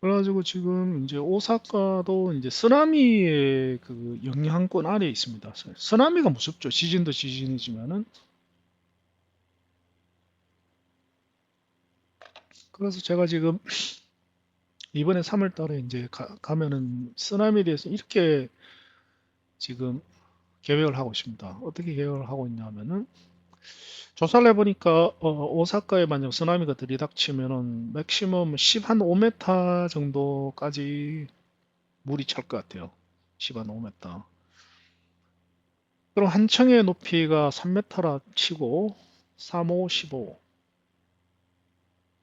그래가지고 지금 이제 오사카도 이제 쓰나미의 그 영향권 아래에 있습니다. 쓰나미가 무섭죠. 지진도 지진이지만은. 그래서 제가 지금 이번에 3월 달에 이제 가면은 쓰나미에 대해서 이렇게 지금 계획을 하고 있습니다. 어떻게 계획을 하고 있냐면은 조사를 해보니까 오사카에 만약 쓰나미가 들이닥치면은 맥시멈 10한 5m 정도까지 물이 찰 것 같아요. 10한 5m. 그럼 한 층의 높이가 3m라 치고 3, 5, 15.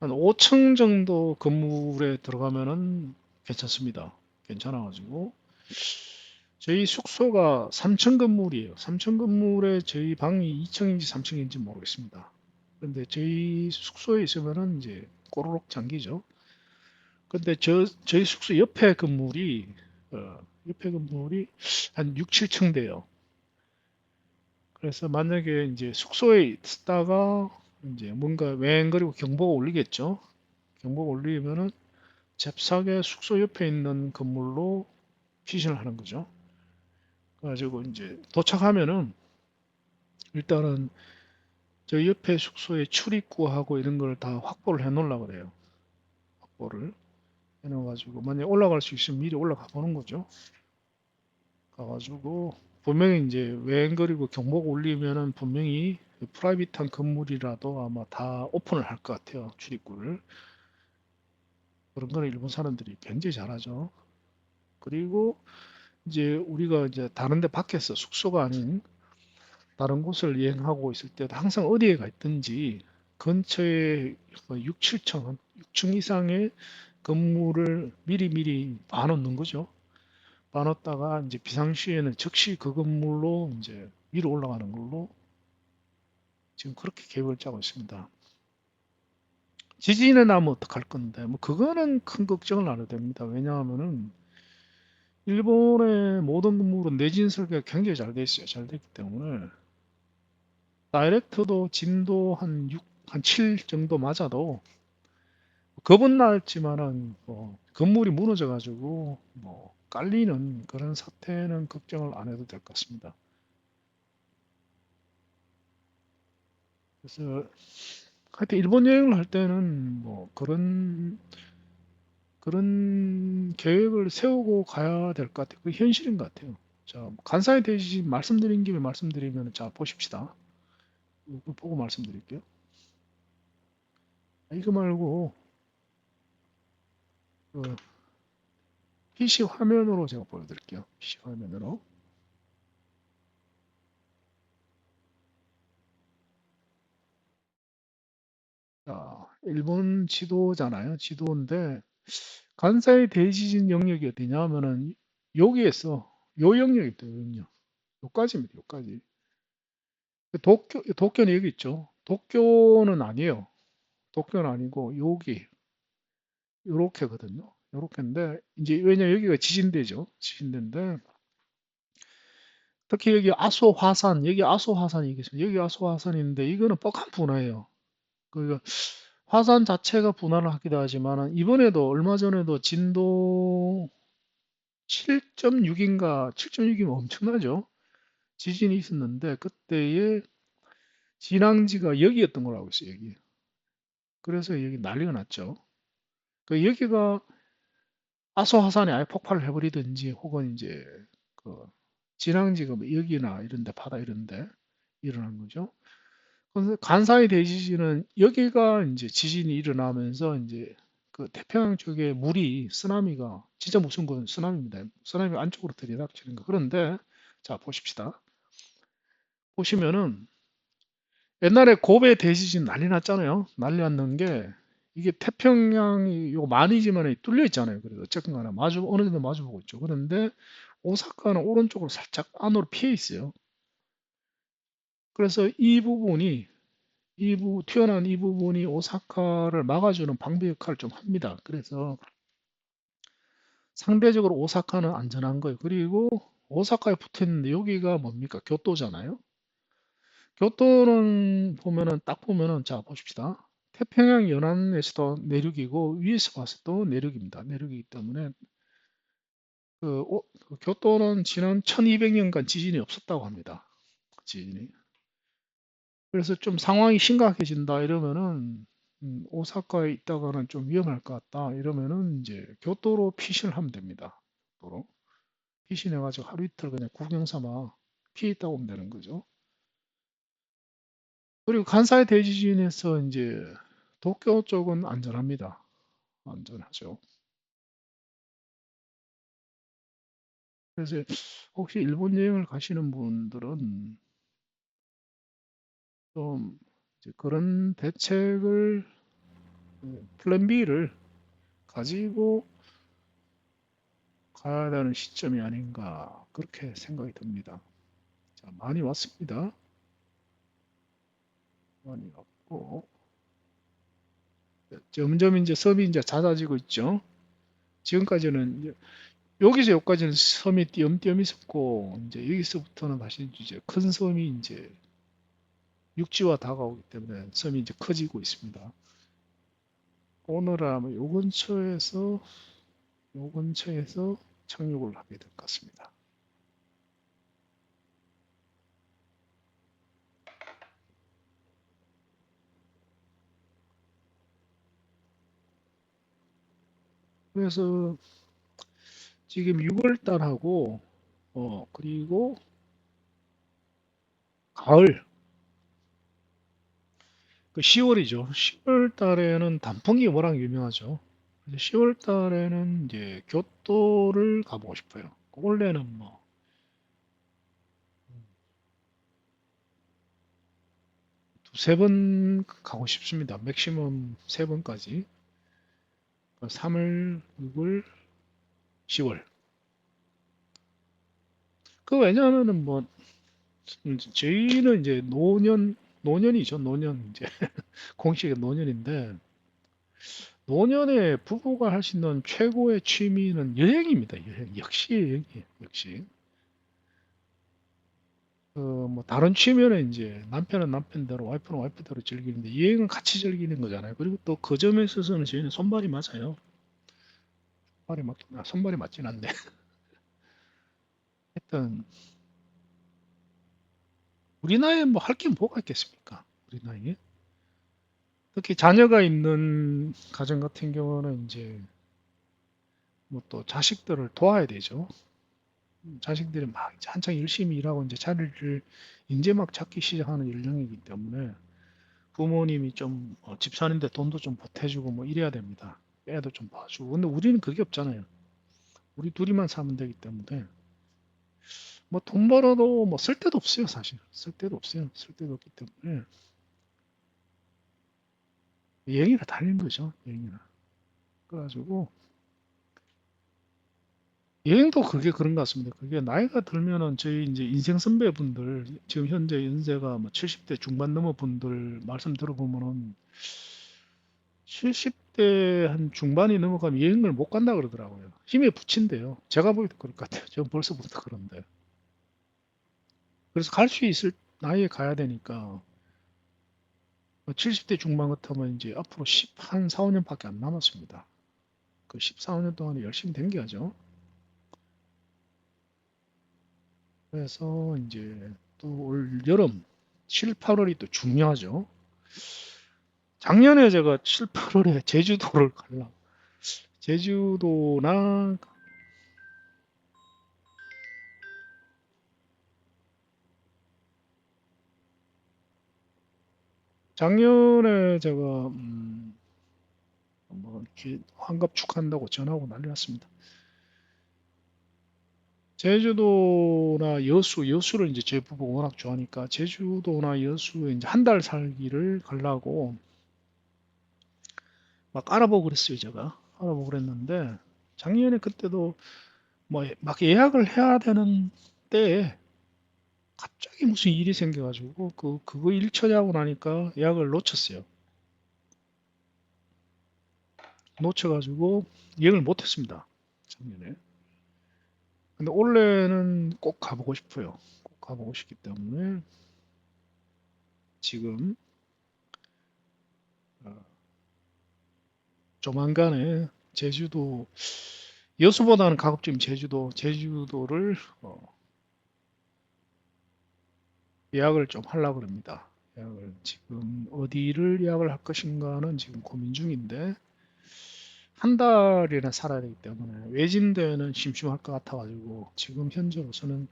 한 5층 정도 건물에 들어가면은 괜찮습니다. 괜찮아가지고 저희 숙소가 3층 건물이에요. 3층 건물에 저희 방이 2층인지 3층인지 모르겠습니다. 근데 저희 숙소에 있으면은 이제 꼬르륵 잠기죠. 근데 저희 숙소 옆에 건물이 옆에 건물이 한 6, 7층 돼요. 그래서 만약에 이제 숙소에 있다가 이제 뭔가 웽거리고 경보가 울리겠죠. 경보가 울리면은 잽싸게 숙소 옆에 있는 건물로 피신을 하는 거죠. 그래가지고 이제 도착하면은 일단은 저희 옆에 숙소에 출입구하고 이런 걸 다 확보를 해 놓으려고 그래요. 확보를 해 놓아가지고 만약에 올라갈 수 있으면 미리 올라가 보는 거죠. 가가지고 분명히 이제 웽거리고 경보가 울리면은 분명히 프라이빗한 건물이라도 아마 다 오픈을 할 것 같아요. 출입구를. 그런 거는 일본 사람들이 굉장히 잘하죠. 그리고 이제 우리가 이제 다른 데 밖에서 숙소가 아닌 다른 곳을 여행하고 있을 때도 항상 어디에 가 있든지 근처에 6, 7층, 6층 이상의 건물을 미리 봐놓는 거죠. 봐놓다가 이제 비상시에는 즉시 그 건물로 이제 위로 올라가는 걸로 지금 그렇게 계획을 짜고 있습니다. 지진에 나면 어떡할 건데, 뭐 그거는 큰 걱정을 안 해도 됩니다. 왜냐하면은 일본의 모든 건물은 내진 설계가 굉장히 잘 돼 있어요. 잘 됐기 때문에 다이렉트도 진도 한 6, 한 7 정도 맞아도 겁은 났지만은 뭐 건물이 무너져 가지고 뭐 깔리는 그런 사태는 걱정을 안 해도 될 것 같습니다. 그래서 하여튼 일본 여행을 할 때는 뭐 그런 계획을 세우고 가야 될 것 같아요. 그게 현실인 것 같아요. 자, 간사이 대신 말씀드린 김에 말씀드리면 자 보십시다. 이거 보고 말씀드릴게요. 이거 말고 그 PC 화면으로 제가 보여드릴게요. PC 화면으로. 자, 일본 지도잖아요. 지도인데 간사이 대지진 영역이 어디냐 하면은 여기에서 요 영역입니다. 요 영역. 요까지입니다. 요까지. 도쿄는 여기 있죠. 도쿄는 아니에요. 도쿄는 아니고 여기 요렇게거든요. 요렇게인데 이제 왜냐 여기가 지진대죠. 지진대인데 특히 여기 아소 화산, 여기 아소 화산이 있겠습니다. 여기 아소 화산인데 이거는 뻑한 분화예요. 그러니까 화산 자체가 분화를 하기도 하지만 이번에도 얼마 전에도 진도 7.6인가 7.6이면 엄청나죠. 지진이 있었는데 그때의 진앙지가 여기였던 걸로 알고 있어요. 여기. 그래서 여기 난리가 났죠. 그 여기가 아소화산이 아예 폭발을 해버리든지 혹은 이제 그 진앙지가 뭐 여기나 이런데 바다 이런데 일어난 거죠. 그래서 간사이 대지진은 여기가 이제 지진이 일어나면서 이제 그 태평양 쪽에 물이 쓰나미가 진짜 무슨 건 쓰나미입니다. 쓰나미 안쪽으로 들이닥치는 거. 그런데 자 보십시다. 보시면은 옛날에 고베 대지진 난리 났잖아요. 난리 났는 게 이게 태평양이 요 많이 지면에 뚫려 있잖아요. 그래도 어쨌든 간에 마주 어느 정도 마주 보고 있죠. 그런데 오사카는 오른쪽으로 살짝 안으로 피해 있어요. 그래서 튀어나온 이 부분이 오사카를 막아주는 방비 역할을 좀 합니다. 그래서 상대적으로 오사카는 안전한 거예요. 그리고 오사카에 붙어 있는데 여기가 뭡니까? 교토잖아요. 교토는 보면은 딱 보면은 자 보십시다. 태평양 연안에서도 내륙이고 위에서 봤을 때도 내륙입니다. 내륙이기 때문에 그 교토는 지난 1200년간 지진이 없었다고 합니다. 지진이. 그래서 좀 상황이 심각해진다 이러면은 오사카에 있다가는 좀 위험할 것 같다 이러면은 이제 교토로 피신을 하면 됩니다. 교토로 피신해가지고 하루 이틀 그냥 구경 삼아 피해 있다 오면 되는 거죠. 그리고 간사이 대지진에서 이제 도쿄 쪽은 안전합니다. 안전하죠. 그래서 혹시 일본 여행을 가시는 분들은 좀 이제 그런 대책을 플랜 B를 가지고 가야 되는 시점이 아닌가 그렇게 생각이 듭니다. 자, 많이 왔습니다. 많이 왔고 점점 이제 섬이 이제 잦아지고 있죠. 지금까지는 이제 여기서 여기까지는 섬이 띄엄띄엄 있었고 이제 여기서부터는 다시 이제 큰 섬이 이제 육지와 다가오기 때문에 섬이 이제 커지고 있습니다. 오늘은 아마 요 근처에서 착륙을 하게 될 것 같습니다. 그래서 지금 6월 달하고 그리고 가을 그 10월이죠. 10월 달에는 단풍이 워낙 유명하죠. 10월 달에는 이제 교토를 가보고 싶어요. 원래는 뭐 두세 번 가고 싶습니다. 맥시멈 세 번까지. 3월, 6월, 10월. 그 왜냐하면은 뭐 저희는 이제 노년이죠. 노년 이제 공식의 노년인데 노년에 부부가 할 수 있는 최고의 취미는 여행입니다. 여행. 역시 여행이에요. 역시. 뭐 다른 취미는 이제 남편은 남편대로 와이프는 와이프대로 즐기는데 여행은 같이 즐기는 거잖아요. 그리고 또 그 점에 있어서는 저희는 손발이 맞아요. 손발이 맞진 않네. 하여튼 우리 나이에 뭐 할 게 뭐가 있겠습니까? 우리 나이에. 특히 자녀가 있는 가정 같은 경우는 이제 뭐 또 자식들을 도와야 되죠. 자식들이 막 이제 한창 열심히 일하고 이제 자리를 이제 막 찾기 시작하는 연령이기 때문에 부모님이 좀 집 사는데 돈도 좀 보태주고 뭐 이래야 됩니다. 애도 좀 봐주고. 근데 우리는 그게 없잖아요. 우리 둘이만 사면 되기 때문에 뭐 돈 벌어도 뭐 쓸 데도 없어요, 사실. 쓸 데도 없어요. 쓸 데도 없기 때문에 여행이나 다니는 거죠. 여행이나. 그래가지고 여행도 그게 그런 것 같습니다. 그게 나이가 들면은 저희 이제 인생 선배분들 지금 현재 연세가 뭐 70대 중반 넘어 분들 말씀 들어보면은 70대 한 중반이 넘어가면 여행을 못 간다 그러더라고요. 힘에 부친대요. 제가 보기도 그럴 것 같아요. 전 벌써부터 그런데. 그래서 갈 수 있을 나이에 가야 되니까 70대 중반 같으면 이제 앞으로 10한 4, 5년밖에 안 남았습니다. 그 14, 5년 동안에 열심히 댕겨야죠. 그래서 이제 또 올 여름 7, 8월이 또 중요하죠. 작년에 제가 7, 8월에 제주도를 갈라. 제주도나 작년에 제가 뭐 이렇게 환갑 축하한다고 전화하고 난리 났습니다. 제주도나 여수를 이제 제 부부가 워낙 좋아하니까 제주도나 여수에 이제 한 달 살기를 가려고 막 알아보고 그랬어요, 제가. 알아보고 그랬는데 작년에 그때도 뭐 막 예약을 해야 되는 때에 갑자기 무슨 일이 생겨가지고 그거 일 처리하고 나니까 예약을 놓쳤어요. 놓쳐가지고 여행을 못했습니다. 작년에. 근데 올해는 꼭 가보고 싶어요. 꼭 가보고 싶기 때문에 지금 어, 조만간에 제주도 여수보다는 가급적 제주도를 예약을 좀 하려고 합니다. 예약을 지금 어디를 예약을 할 것인가는 지금 고민 중인데 한 달이나 살아야 되기 때문에 외진데는 심심할 것 같아가지고 지금 현재로서는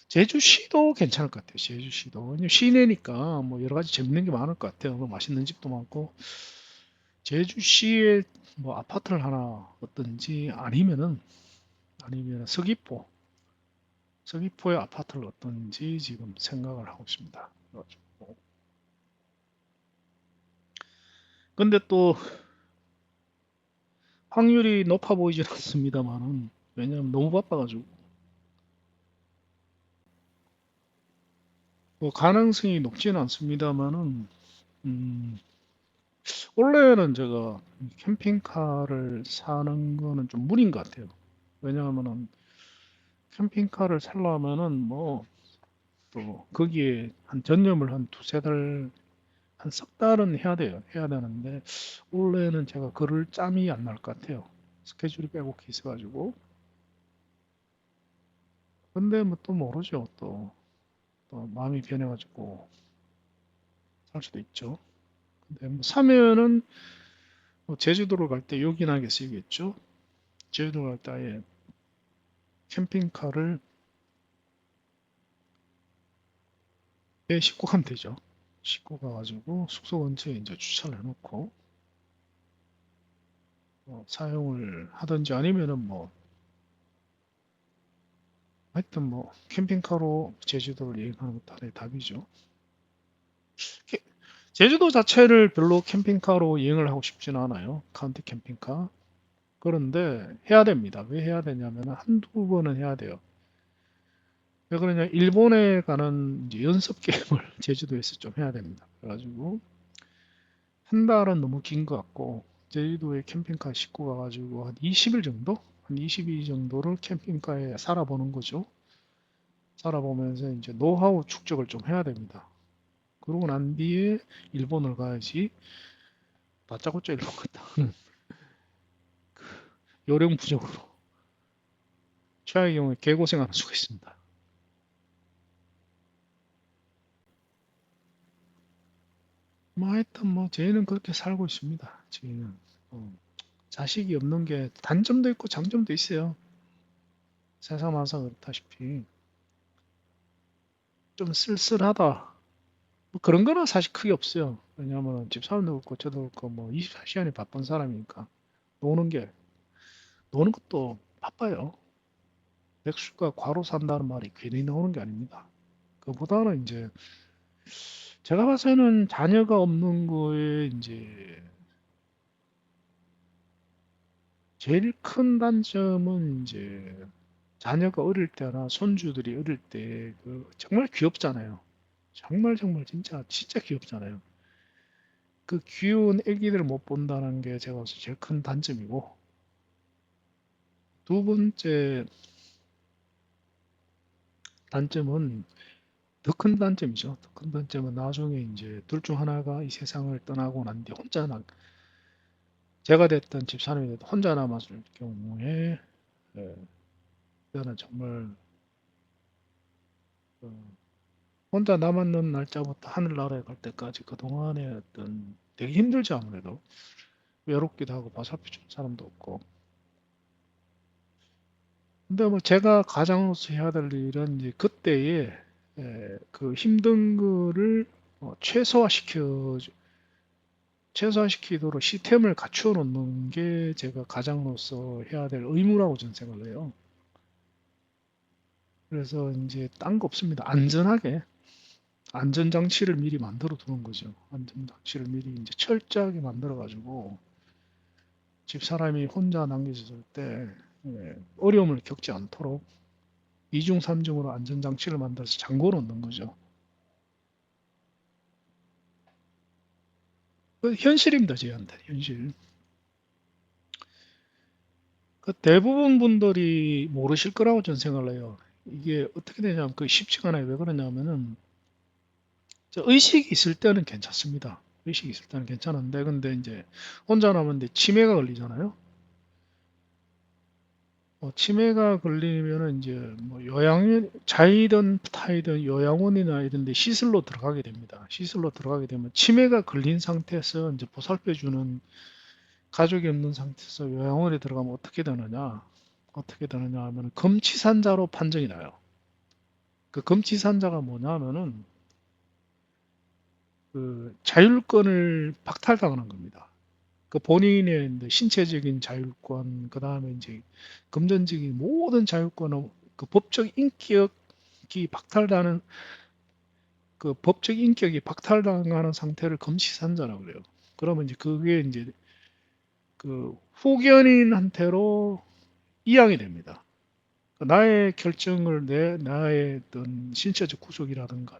제주시도 괜찮을 것 같아요. 제주시도. 왜냐면 시내니까 뭐 여러 가지 재밌는 게 많을 것 같아요. 뭐 맛있는 집도 많고 제주시에 뭐 아파트를 하나 얻든지 아니면 서귀포에 아파트를 얻든지 지금 생각을 하고 있습니다. 그래가지고. 근데 또 확률이 높아 보이진 않습니다만은 왜냐면 너무 바빠가지고 뭐 가능성이 높지는 않습니다만은 음, 원래는 제가 캠핑카를 사는 거는 좀 무리인 것 같아요. 왜냐하면은 캠핑카를 살려면은 뭐 또 거기에 한 전념을 한 두세 달, 한 석 달은 해야 돼요. 해야 되는데 원래는 제가 그럴 짬이 안 날 것 같아요. 스케줄이 빼곡히 있어가지고. 근데 뭐 또 모르죠. 또 마음이 변해가지고 살 수도 있죠. 근데 뭐 사면은 뭐 제주도를 갈 때 요긴하게 쓰이겠죠. 제주도 갈 때 아예 캠핑카를 싣고 가면 되죠. 싣고 가가지고 숙소 근처에 이제 주차를 해놓고 사용을 하든지 아니면은 뭐 하여튼 뭐 캠핑카로 제주도를 여행하는 것도 하나의 답이죠. 캐- 제주도 자체를 별로 캠핑카로 여행을 하고 싶지는 않아요. 카운티 캠핑카. 그런데 해야 됩니다. 왜 해야 되냐면 한두 번은 해야 돼요. 왜 그러냐? 일본에 가는 이제 연습 게임을 제주도에서 좀 해야 됩니다. 그래가지고 한 달은 너무 긴 것 같고 제주도에 캠핑카 싣고 가가지고 한 20일 정도? 한 20일 정도를 캠핑카에 살아보는 거죠. 살아보면서 이제 노하우 축적을 좀 해야 됩니다. 그러고 난 뒤에 일본을 가야지 다짜고짜 일본 갔다 오는 요령 부족으로 최악의 경우에 개고생하는 수가 있습니다. 뭐 하여튼 뭐 저희는 그렇게 살고 있습니다. 저희는 어, 자식이 없는 게 단점도 있고 장점도 있어요. 세상 만사 그렇다시피 좀 쓸쓸하다. 뭐 그런 거는 사실 크게 없어요. 왜냐하면 집사람도 그렇고 저도 그렇고 뭐 24시간이 바쁜 사람이니까 노는 게 노는 것도 바빠요. 백수가 과로 산다는 말이 괜히 나오는 게 아닙니다. 그보다는 이제 제가 봐서는 자녀가 없는 거에 이제 제일 큰 단점은 이제 자녀가 어릴 때나 손주들이 어릴 때 그 정말 귀엽잖아요. 정말 정말 진짜 귀엽잖아요. 그 귀여운 애기들 못 본다는 게 제가 봐서 제일 큰 단점이고 두 번째 단점은 더 큰 단점이죠. 더 큰 단점은 나중에 이제 둘 중 하나가 이 세상을 떠나고 난 뒤 제가 됐던 집사람이 됐든 혼자 남았을 경우에 예, 그때는 정말 혼자 남았는 날짜부터 하늘나라에 갈 때까지 그동안의 어떤 되게 힘들죠 아무래도 외롭기도 하고 보살펴 줄 사람도 없고 근데 뭐 제가 가장으로서 해야 될 일은 이제 그때에 그 힘든 거를 최소화시켜 최소화시키도록 시스템을 갖추어 놓는 게 제가 가장으로서 해야 될 의무라고 저는 생각을 해요. 그래서 이제 딴 거 없습니다. 안전하게 안전장치를 미리 만들어 두는 거죠. 안전장치를 미리 이제 철저하게 만들어 가지고 집사람이 혼자 남겨졌을 때 어려움을 겪지 않도록 이중 삼중으로 안전장치를 만들어서 잠궈 놓는 거죠. 그 현실입니다, 저희한테 현실. 그 대부분 분들이 모르실 거라고 저는 생각을 해요. 이게 어떻게 되냐면 그 쉽지가 않아요. 왜 그러냐면은 의식이 있을 때는 괜찮습니다. 의식이 있을 때는 괜찮은데 근데 이제 혼자 남았는데 치매가 걸리잖아요. 치매가 걸리면은 이제 뭐 요양원 자이든 타이든 요양원이나 이런 데 시설로 들어가게 됩니다. 시설로 들어가게 되면 치매가 걸린 상태에서 이제 보살펴 주는 가족이 없는 상태에서 요양원에 들어가면 어떻게 되느냐? 어떻게 되느냐 하면 검치산자로 판정이 나요. 그 검치산자가 뭐냐면은 그 자율권을 박탈당하는 겁니다. 그 본인의 이제 신체적인 자율권, 그 다음에 이제 금전적인 모든 자율권을 그 법적 인격이 박탈당하는 그 법적 인격이 박탈당하는 상태를 검치산자라고 그래요. 그러면 이제 그게 이제 그 후견인한테로 이양이 됩니다. 나의 결정을 나의 어떤 신체적 구속이라든가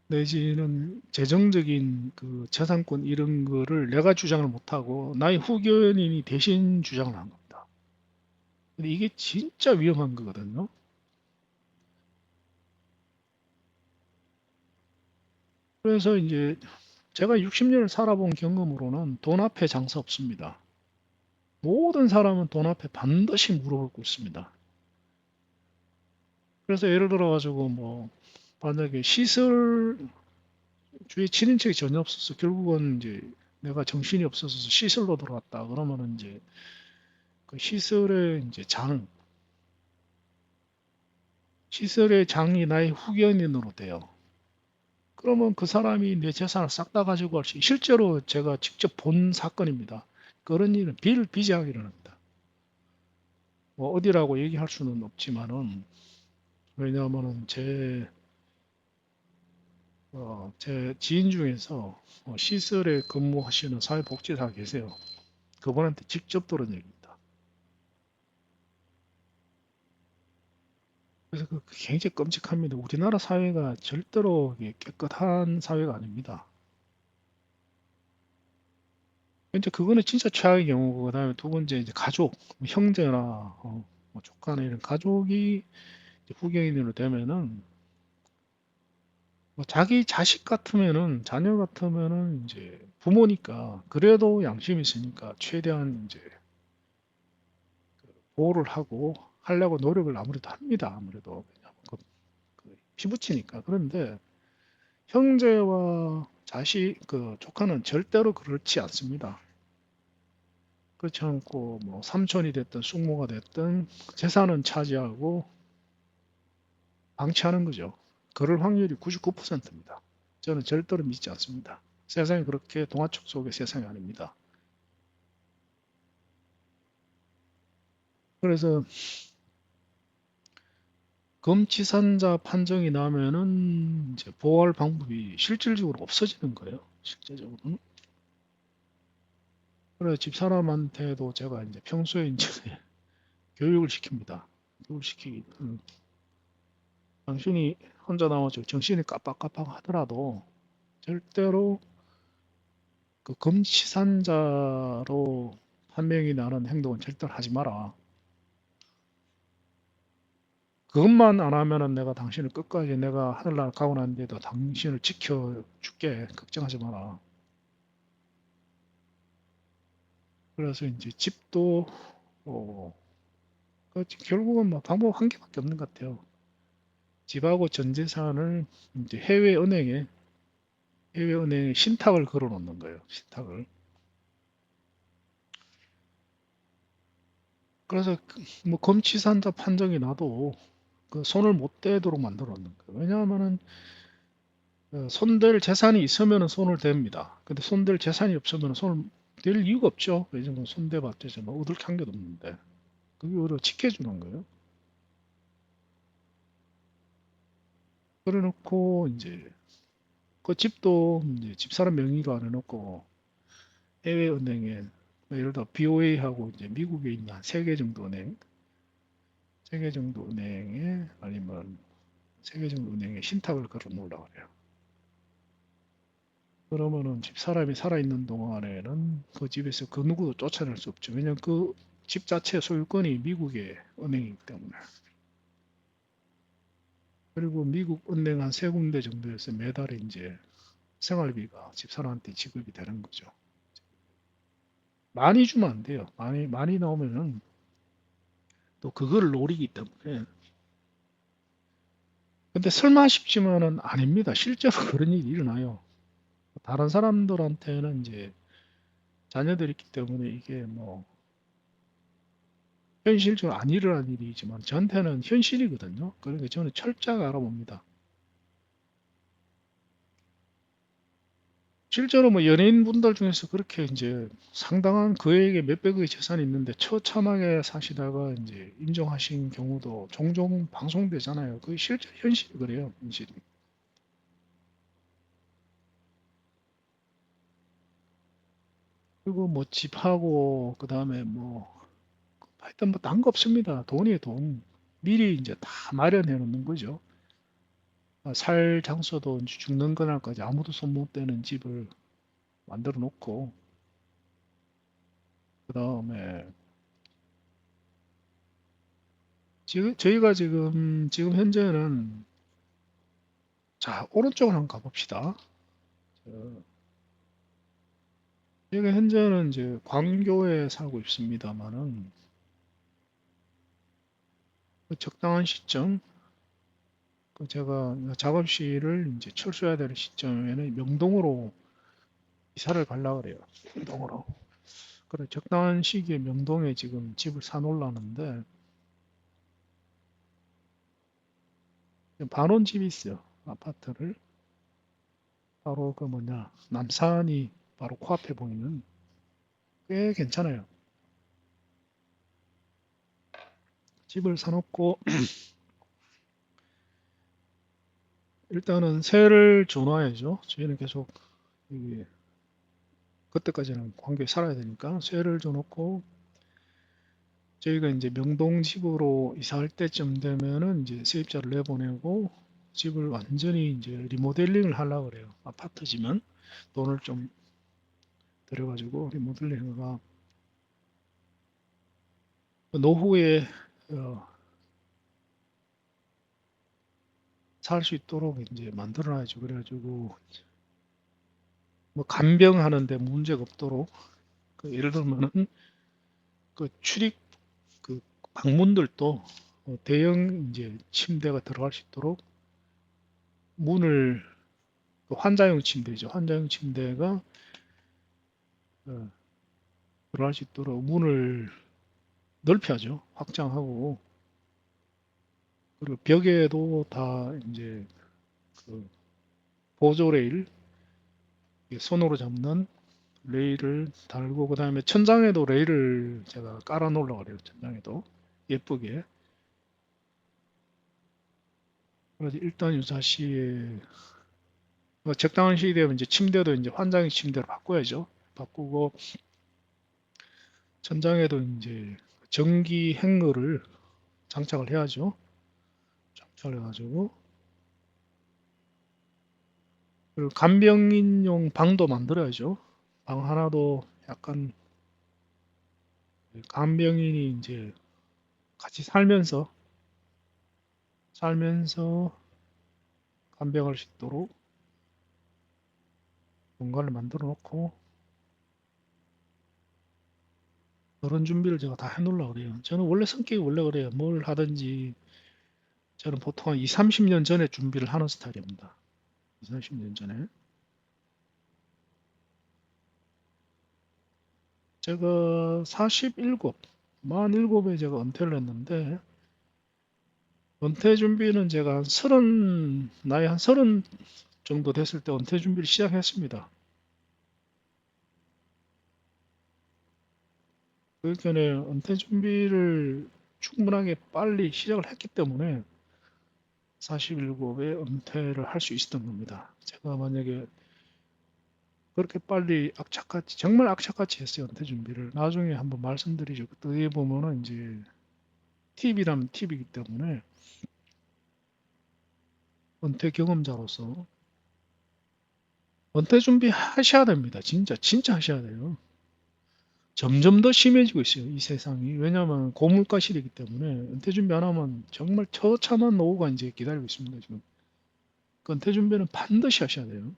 내지는 재정적인 그 재산권 이런 거를 내가 주장을 못하고 나의 후견인이 대신 주장을 한 겁니다. 근데 이게 진짜 위험한 거거든요. 그래서 이제 제가 60년을 살아본 경험으로는 돈 앞에 장사 없습니다. 모든 사람은 돈 앞에 반드시 물어보고 있습니다. 그래서 예를 들어 가지고 뭐 만약에 시설 주위에 친인척이 전혀 없어서 결국은 이제 내가 정신이 없어서 시설로 들어갔다 그러면은 이제 그 시설의 이제 시설의 장이 나의 후견인으로 돼요. 그러면 그 사람이 내 재산을 싹 다 가지고 갈 수, 실제로 제가 직접 본 사건입니다. 그런 일은 비일비재하게 일어납니다. 뭐 어디라고 얘기할 수는 없지만은, 왜냐하면은 제 지인 중에서 시설에 근무하시는 사회복지사 계세요. 그분한테 직접 들은 얘기입니다. 그래서 굉장히 끔찍합니다. 우리나라 사회가 절대로 깨끗한 사회가 아닙니다. 이제 그거는 진짜 최악의 경우고, 그다음에 두 번째 이제 가족, 뭐 형제나 뭐 조카나 이런 가족이 이제 후견인으로 되면은 뭐 자기 자식 같으면은 자녀 같으면은 이제 부모니까 그래도 양심이 있으니까 최대한 이제 보호를 하고 하려고 노력을 아무래도 합니다. 아무래도 왜냐하면 그 피부치니까. 그런데 형제와 자식 그 조카는 절대로 그렇지 않습니다. 그렇지 않고 뭐 삼촌이 됐든 숙모가 됐든 재산은 차지하고 방치하는 거죠. 그럴 확률이 99%입니다. 저는 절대로 믿지 않습니다. 세상이 그렇게 동화책 속의 세상이 아닙니다. 그래서 검치산자 판정이 나면은 이제 보호할 방법이 실질적으로 없어지는 거예요. 실제적으로는. 그래서 집사람한테도 제가 이제 평소에 이제 교육을 시킵니다. 교육을 시키기. 당신이 혼자 나와서 정신이 깜빡깜빡 하더라도 절대로 그 검치산자로 판명이 나는 행동은 절대로 하지 마라. 그것만 안 하면은 내가 당신을 끝까지 내가 하늘나라 가고 난 뒤에도 당신을 지켜줄게. 걱정하지 마라. 그래서 이제 집도 어, 결국은 뭐 방법 한 개밖에 없는 것 같아요. 집하고 전 재산을 이제 해외은행에 신탁을 걸어 놓는 거예요. 신탁을. 그래서 뭐 검치산자 판정이 나도 그 손을 못 대도록 만들어 놓는 거예요. 왜냐하면은 손댈 재산이 있으면 손을 댑니다. 근데 손댈 재산이 없으면 손을 댈 이유가 없죠. 이 정도 손대봤자 뭐 얻을 게 한 개도 없는데. 그게 오히려 지켜주는 거예요. 그래 놓고 이제 그 집도 이제 집사람 명의로 안 해놓고 해외 은행에 뭐 예를 들어 BOA하고 이제 미국에 있는 한 3개 정도 은행, 3개 정도 은행에 아니면 3개 정도 은행에 신탁을 걸어 놓으려고 그래요. 그러면은 집사람이 살아있는 동안에는 그 집에서 그 누구도 쫓아낼 수 없죠. 왜냐면 그 집 자체 소유권이 미국의 은행이기 때문에. 그리고 미국 은행 한 3군데 정도에서 매달에 이제 생활비가 집사람한테 지급이 되는 거죠. 많이 주면 안 돼요. 많이 나오면은 또 그걸 노리기 때문에. 근데 설마 싶지만은 아닙니다. 실제로 그런 일이 일어나요. 다른 사람들한테는 이제 자녀들이 있기 때문에 이게 뭐 현실적으로 안 일어난 일이지만 저한테는 현실이거든요. 그러니까 저는 철저하게 알아봅니다. 실제로 뭐 연예인분들 중에서 그렇게 이제 상당한 그에게 몇백억의 재산이 있는데 처참하게 사시다가 이제 인정하신 경우도 종종 방송되잖아요. 그게 실제 현실이 그래요. 현실이. 그리고 뭐 집하고 그다음에 뭐 하여튼 뭐 딴 거 없습니다. 돈이 돈. 미리 이제 다 마련해 놓는 거죠. 살 장소도 이제 죽는 그날까지 아무도 손 못 대는 집을 만들어 놓고 그다음에 지금 저희가 지금 현재는 자 오른쪽으로 한번 가봅시다. 저희가 현재는 이제 광교에 살고 있습니다만은 그 적당한 시점 그 제가 작업실을 이제 철수해야 될 시점에는 명동으로 이사를 가려고 그래요. 명동으로. 그래 적당한 시기에 명동에 지금 집을 사놓으려는데 반원집이 있어요. 아파트를 바로 그 뭐냐 남산이 바로 코앞에 보이는 꽤 괜찮아요. 집을 사놓고 일단은 세를 줘놔야죠. 저희는 계속 여기 그때까지는 관계에 살아야 되니까 세를 줘놓고 저희가 이제 명동 집으로 이사할 때쯤 되면은 이제 세입자를 내보내고 집을 완전히 이제 리모델링을 하려고 그래요. 아파트지만 돈을 좀 들여가지고 리모델링해가 노후에 살 수 있도록 이제 만들어놔야죠. 그래가지고 뭐 간병하는데 문제가 없도록 그 예를 들면은 그 출입 그 방문들도 대형 이제 침대가 들어갈 수 있도록 문을 그 환자용 침대죠. 환자용 침대가 어, 들어갈 수 있도록 문을 넓혀야죠. 확장하고 그리고 벽에도 다 이제 그 보조 레일 손으로 잡는 레일을 달고 그다음에 천장에도 레일을 제가 깔아 놓으려고 그래요. 천장에도 예쁘게. 그래서 일단 유사시에 뭐 적당한 시기 되면 이제 침대도 이제 환장형 침대로 바꿔야죠. 바꾸고 천장에도 이제 전기 행거를 장착을 해야죠. 장착을 해가지고 그리고 간병인용 방도 만들어야죠. 방 하나도 약간 간병인이 이제 같이 살면서 간병할 수 있도록 공간을 만들어 놓고 그런 준비를 제가 다 해놓으려고 그래요. 저는 원래 성격이 원래 그래요. 뭘 하든지 저는 보통 한 2, 30년 전에 준비를 하는 스타일입니다. 2, 30년 전에. 제가 47, 47에 제가 은퇴를 했는데 은퇴 준비는 제가 나이 한 30 정도 됐을 때 은퇴 준비를 시작했습니다. 그 전에 은퇴 준비를 충분하게 빨리 시작을 했기 때문에 47에 은퇴를 할 수 있었던 겁니다. 제가 만약에 그렇게 빨리 악착같이 정말 악착같이 했어요. 은퇴 준비를. 나중에 한번 말씀드리죠. 그때 보면은 이제 팁이라면 팁이기 때문에 은퇴 경험자로서 은퇴 준비 하셔야 됩니다. 진짜 하셔야 돼요. 점점 더 심해지고 있어요. 이 세상이. 왜냐하면 고물가 시대이기 때문에 은퇴 준비 안 하면 정말 처참한 노후가 이제 기다리고 있습니다. 지금. 그 은퇴 준비는 반드시 하셔야 돼요.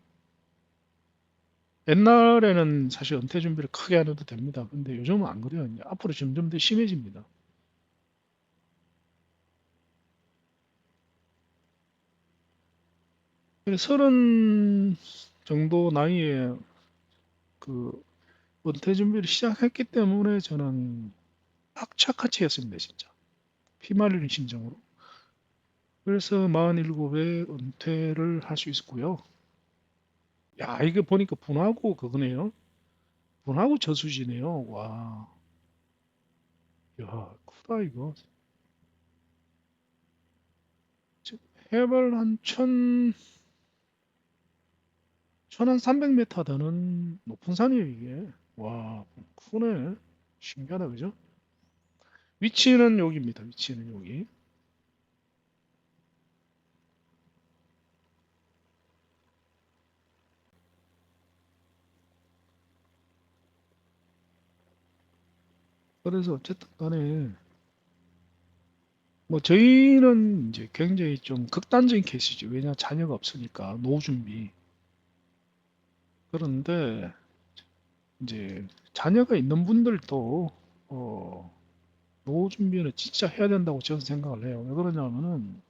옛날에는 사실 은퇴 준비를 크게 안 해도 됩니다. 근데 요즘은 안 그래요. 이제 앞으로 점점 더 심해집니다. 그래서 30 정도 나이에 그 은퇴 준비를 시작했기 때문에 저는 악착같이 했습니다. 진짜. 피말리는 심정으로. 그래서 47에 은퇴를 할 수 있었고요. 야, 이게 보니까 분하고 그거네요. 분하고 저수지네요. 와, 야, 크다 이거. 지금 해발 한 1300m 되는 높은 산이에요, 이게. 와, 크네. 신기하다, 그죠? 위치는 여기입니다. 위치는 여기. 그래서 어쨌든 간에 뭐 저희는 이제 굉장히 좀 극단적인 케이스죠. 왜냐 자녀가 없으니까 노후 준비. 그런데 이제 자녀가 있는 분들도 노후 준비는 진짜 해야 된다고 저는 생각을 해요. 왜 그러냐면은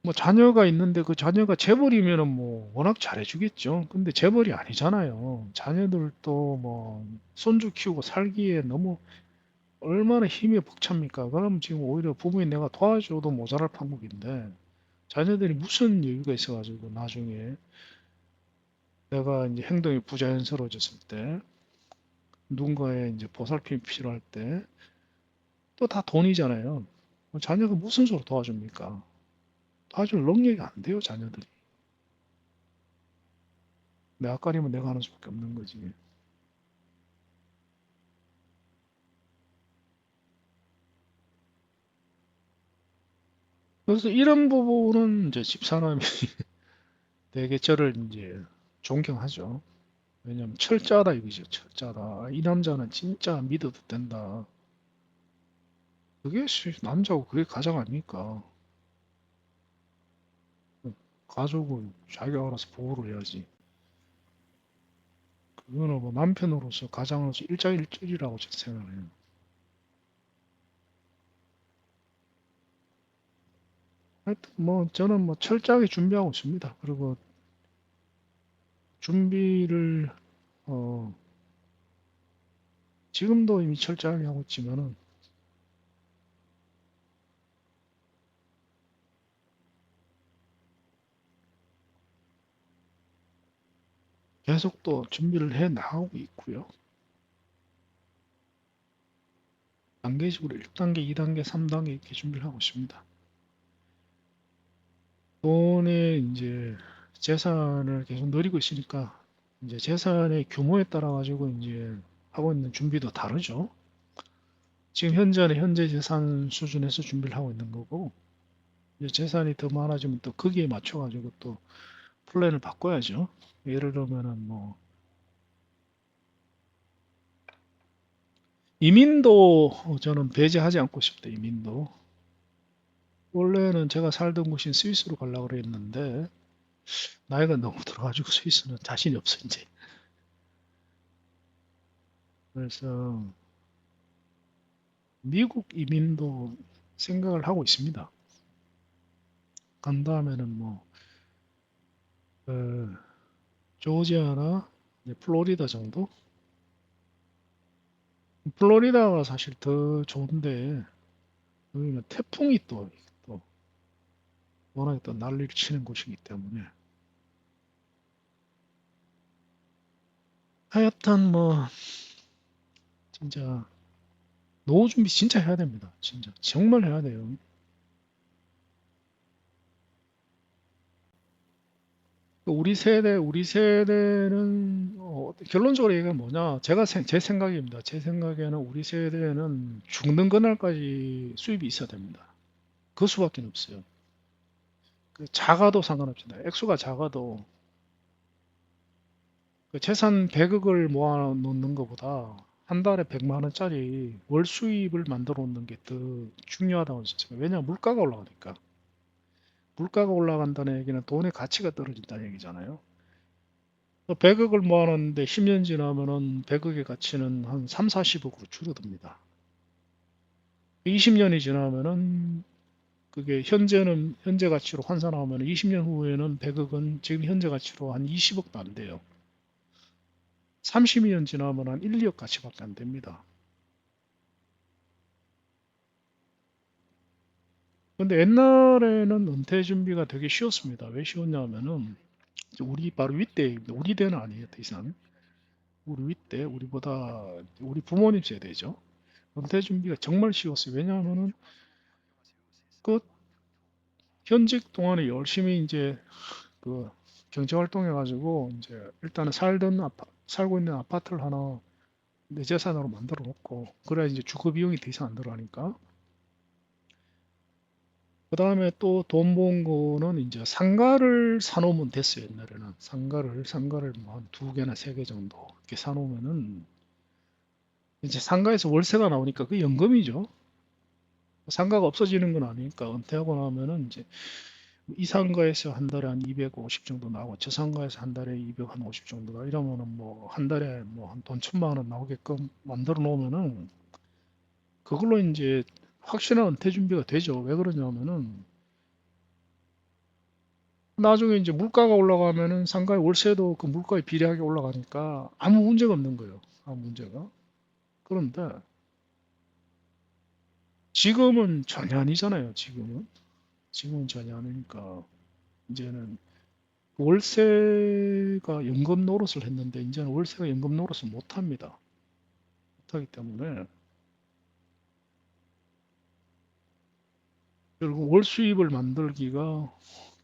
뭐 자녀가 있는데 그 자녀가 재벌이면은 뭐 워낙 잘해주겠죠. 근데 재벌이 아니잖아요. 자녀들도 뭐 손주 키우고 살기에 너무 얼마나 힘이 벅찹니까? 그럼 지금 오히려 부모인 내가 도와줘도 모자랄 판국인데 자녀들이 무슨 여유가 있어가지고 나중에 내가 이제 행동이 부자연스러워졌을 때 누군가의 이제 보살핌이 필요할 때 또 다 돈이잖아요. 자녀가 무슨 수로 도와줍니까? 도와줄 능력이 안 돼요, 자녀들이. 내 앞가림은 내가 하는 수밖에 없는 거지. 그래서 이런 부분은 이제 집사람이 되게 저를 이제 존경하죠. 왜냐면 철저하다 이거죠. 철저하다. 이 남자는 진짜 믿어도 된다. 그게 남자고 그게 가장 아닙니까? 가족은 자기가 알아서 보호를 해야지. 그거는 뭐 남편으로서 가장으로서 일자일줄이라고 저는 생각해요. 하여튼 뭐 저는 뭐 철저하게 준비하고 있습니다. 그리고 준비를 어 지금도 이미 철저하게 하고 있지만은 계속 또 준비를 해 나가고 있고요. 단계식으로 1단계, 2단계, 3단계 이렇게 준비를 하고 있습니다. 돈의 이제 재산을 계속 늘리고 있으니까 이제 재산의 규모에 따라 가지고 이제 하고 있는 준비도 다르죠. 지금 현재는 현재 재산 수준에서 준비를 하고 있는 거고 이제 재산이 더 많아지면 또 거기에 맞춰 가지고 또 플랜을 바꿔야죠. 예를 들면은 뭐 이민도 저는 배제하지 않고 싶다. 이민도. 원래는 제가 살던 곳인 스위스로 가려고 그랬는데 나이가 너무 들어가지고 스위스는 자신이 없어 이제. 그래서 미국 이민도 생각을 하고 있습니다. 간 다음에는 뭐 어, 조지아나 플로리다 정도? 플로리다가 사실 더 좋은데 여기는 태풍이 또 워낙에 또 난리를 치는 곳이기 때문에. 하여튼 뭐 진짜 노후 준비 진짜 해야 됩니다. 진짜 정말 해야 돼요. 우리 세대는 결론적으로 얘기하면 뭐냐? 제 생각입니다. 제 생각에는 우리 세대는 죽는 그날까지 수입이 있어야 됩니다. 그 수밖에 없어요. 작아도 상관없습니다. 액수가 작아도 그 재산 100억을 모아 놓는 것보다 한 달에 100만 원짜리 월 수입을 만들어 놓는 게 더 중요하다고 생각해요. 왜냐하면 물가가 올라가니까. 물가가 올라간다는 얘기는 돈의 가치가 떨어진다는 얘기잖아요. 100억을 모아놨는데 10년 지나면은 100억의 가치는 한 3, 40억으로 줄어듭니다. 20년이 지나면은 그게 현재 가치로 환산하면 20년 후에는 100억은 지금 현재 가치로 한 20억도 안 돼요. 30년 지나면 한 1, 2억 가치밖에 안 됩니다. 근데 옛날에는 은퇴 준비가 되게 쉬웠습니다. 왜 쉬웠냐면은 우리 바로 윗대입니다. 우리 대는 아니에요, 더 이상. 우리 윗대, 우리 부모님 세대죠. 은퇴 준비가 정말 쉬웠어요. 왜냐하면은 그 현직 동안에 열심히 이제 그 경제 활동해가지고 이제 일단은 살고 있는 아파트를 하나 내 재산으로 만들어 놓고 그래야 이제 주거 비용이 더 이상 안 들어가니까 그 다음에 또 돈 모은 거는 이제 상가를 사놓으면 됐어요. 옛날에는 상가를 뭐 한 두 개나 세 개 정도 이렇게 사놓으면은 이제 상가에서 월세가 나오니까 그 연금이죠. 상가가 없어지는 건 아니니까 은퇴하고 나면은 이제 이 상가에서 한 달에 한 250 정도 나오고 저 상가에서 한 달에 250 정도가 이러면은 뭐 한 달에 뭐 한 돈 1,000만 원 나오게끔 만들어 놓으면은 그걸로 이제 확실한 은퇴 준비가 되죠. 왜 그러냐면은 나중에 이제 물가가 올라가면은 상가의 월세도 그 물가에 비례하게 올라가니까 아무 문제가 없는 거예요. 아무 문제가. 그런데 지금은 전혀 아니잖아요. 지금은 전혀 아니니까 이제는 월세가 연금 노릇을 했는데 이제는 월세가 연금 노릇을 못 합니다. 못하기 때문에 결국 월 수입을 만들기가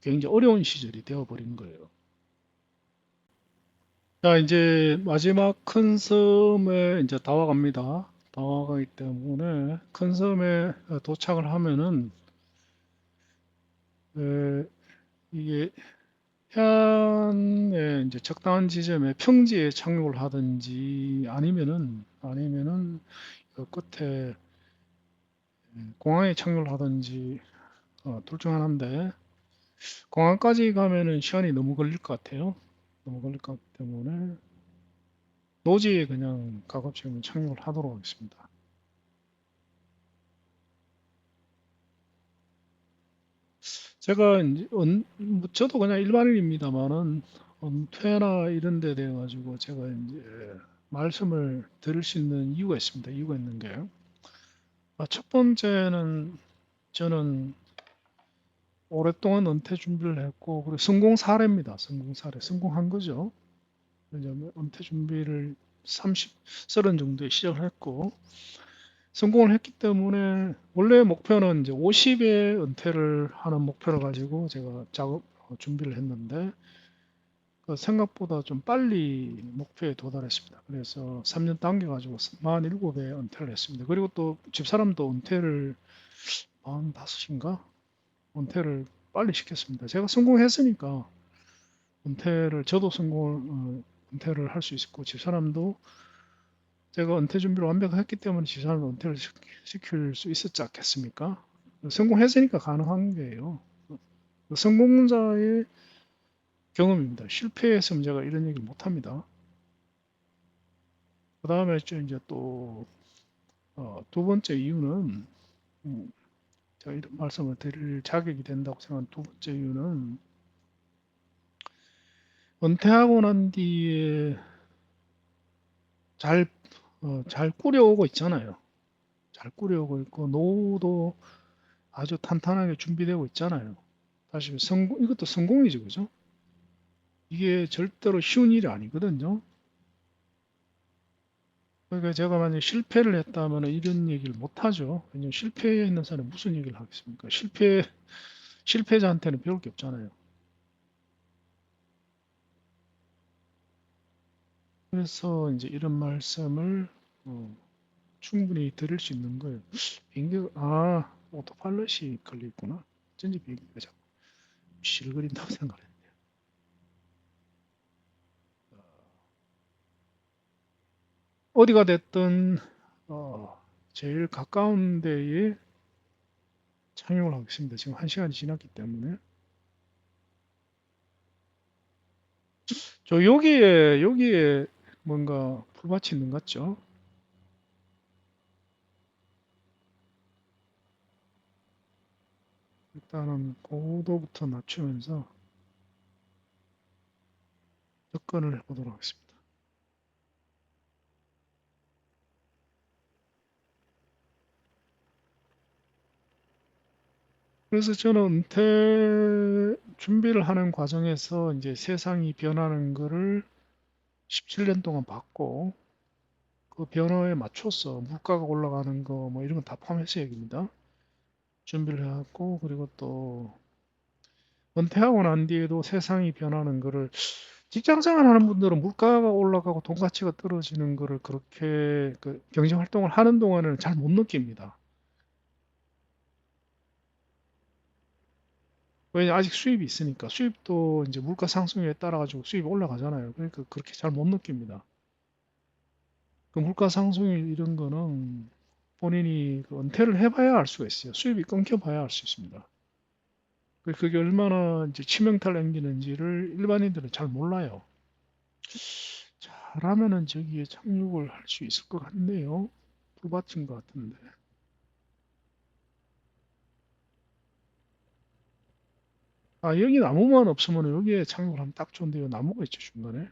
굉장히 어려운 시절이 되어버린 거예요. 자, 이제 마지막 큰 섬에 이제 다가갑니다. 다가가기 때문에 큰 섬에 도착을 하면은 에, 이게 해안에 이제 적당한 지점에 평지에 착륙을 하든지 아니면은 그 끝에 공항에 착륙을 하든지 둘 중 하나인데 공항까지 가면은 시간이 너무 걸릴 것 같아요. 너무 걸릴 것 같기 때문에 노지에 그냥 가급적이면 착륙을 하도록 하겠습니다. 제가 이제 뭐 저도 그냥 일반인입니다만은 은퇴나 이런 데 대해 가지고 제가 이제 말씀을 드릴 수 있는 이유가 있습니다. 이유가 있는 게 첫 번째는 저는 오랫동안 은퇴 준비를 했고 그리고 성공 사례입니다. 성공 사례 성공한 거죠. 왜냐하면 은퇴 준비를 30 정도에 시작을 했고 성공을 했기 때문에 원래 목표는 이제 50에 은퇴를 하는 목표를 가지고 제가 준비를 했는데 생각보다 좀 빨리 목표에 도달했습니다. 그래서 3년 당겨가지고 47에 은퇴를 했습니다. 그리고 또 집사람도 은퇴를 45인가? 은퇴를 빨리 시켰습니다. 제가 성공했으니까 저도 은퇴를 할 수 있었고 집사람도 제가 은퇴 준비를 완벽했기 때문에 집사람도 은퇴를 시킬 수 있었지 않겠습니까? 성공했으니까 가능한 거예요. 성공자의 경험입니다. 실패했으면 제가 이런 얘기를 못 합니다. 그 다음에 이제 또, 두 번째 이유는, 제가 이런 말씀을 드릴 자격이 된다고 생각하는 두 번째 이유는, 은퇴하고 난 뒤에 잘, 잘 꾸려오고 있잖아요. 잘 꾸려오고 있고, 노후도 아주 탄탄하게 준비되고 있잖아요. 다시 성공, 이것도 성공이죠, 그죠? 이게 절대로 쉬운 일이 아니거든요. 그러니까 제가 만약에 실패를 했다면 이런 얘기를 못 하죠. 왜냐면 실패했는 사람이 무슨 얘기를 하겠습니까? 실패자한테는 배울 게 없잖아요. 그래서 이제 이런 말씀을 어, 충분히 들을 수 있는 거예요. 오토파일럿이 걸려 있구나. 어쩐지 비행기가 자꾸 실거린다고 생각했는데. 어디가 됐든 제일 가까운 데에 착륙을 하겠습니다. 지금 1시간이 지났기 때문에. 저 여기에 뭔가 풀밭이 있는 것 같죠? 일단은 고도부터 낮추면서 접근을 해보도록 하겠습니다. 그래서 저는 은퇴 준비를 하는 과정에서 이제 세상이 변하는 거를 17년 동안 봤고, 그 변화에 맞춰서 물가가 올라가는 거 뭐 이런 건 다 포함해서 얘기입니다. 준비를 해왔고, 그리고 또 은퇴하고 난 뒤에도 세상이 변하는 거를 직장생활 하는 분들은 물가가 올라가고 돈 가치가 떨어지는 거를 그렇게 그 경제 활동을 하는 동안에는 잘 못 느낍니다. 왜냐 아직 수입이 있으니까 수입도 이제 물가 상승에 따라 가지고 수입이 올라가잖아요. 그러니까 그렇게 잘 못 느낍니다. 그 물가 상승 이런 거는 본인이 그 은퇴를 해봐야 알 수가 있어요. 수입이 끊겨봐야 알 수 있습니다. 그게 얼마나 이제 치명타를 남기는지를 일반인들은 잘 몰라요. 잘하면은 저기에 착륙을 할 수 있을 것 같네요. 불받친 것 같은데. 여기 나무만 없으면 여기에 착륙을 하면 딱 좋은데요. 나무가 있죠, 중간에.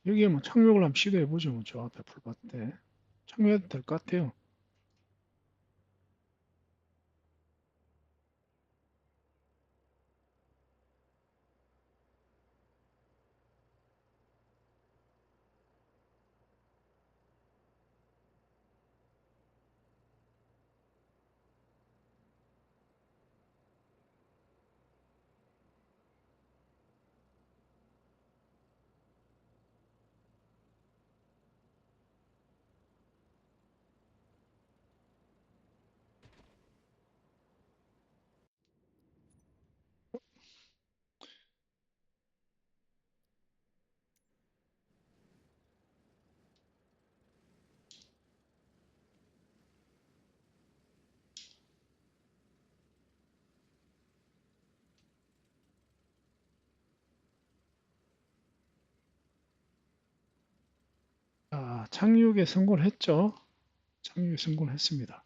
여기에 뭐 착륙을 한번 시도해보죠. 뭐 저 앞에 풀밭에. 착륙해도 될 것 같아요. 자, 착륙에 성공을 했죠. 착륙에 성공을 했습니다.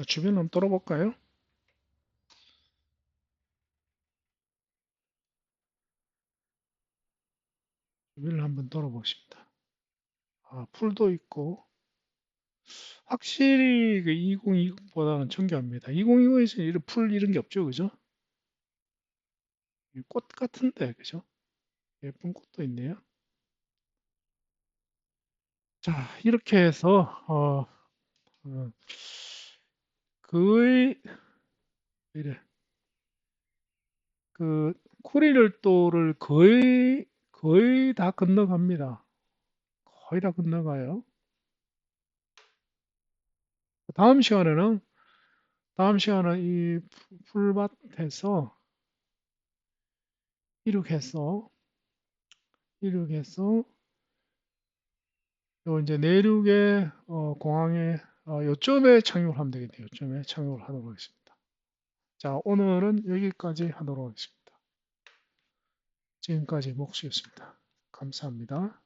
주변 한번 돌아볼까요? 주변을 한번 돌아보겠습니다. 풀도 있고 확실히 그 2020보다는 정교합니다. 2020에서는 이런 풀 이런 게 없죠, 그죠? 꽃 같은데, 그죠? 예쁜 꽃도 있네요. 자, 이렇게 해서 어, 거의 이래 그 쿠리열도를 거의 다 건너갑니다. 거의 다 건너가요. 다음 시간에는 이 풀밭에서 이륙해서 요 이제 내륙의 공항에 요점에 착륙을 하면 되겠네요. 요점에 착륙을 하도록 하겠습니다. 자, 오늘은 여기까지 하도록 하겠습니다. 지금까지 목수였습니다. 감사합니다.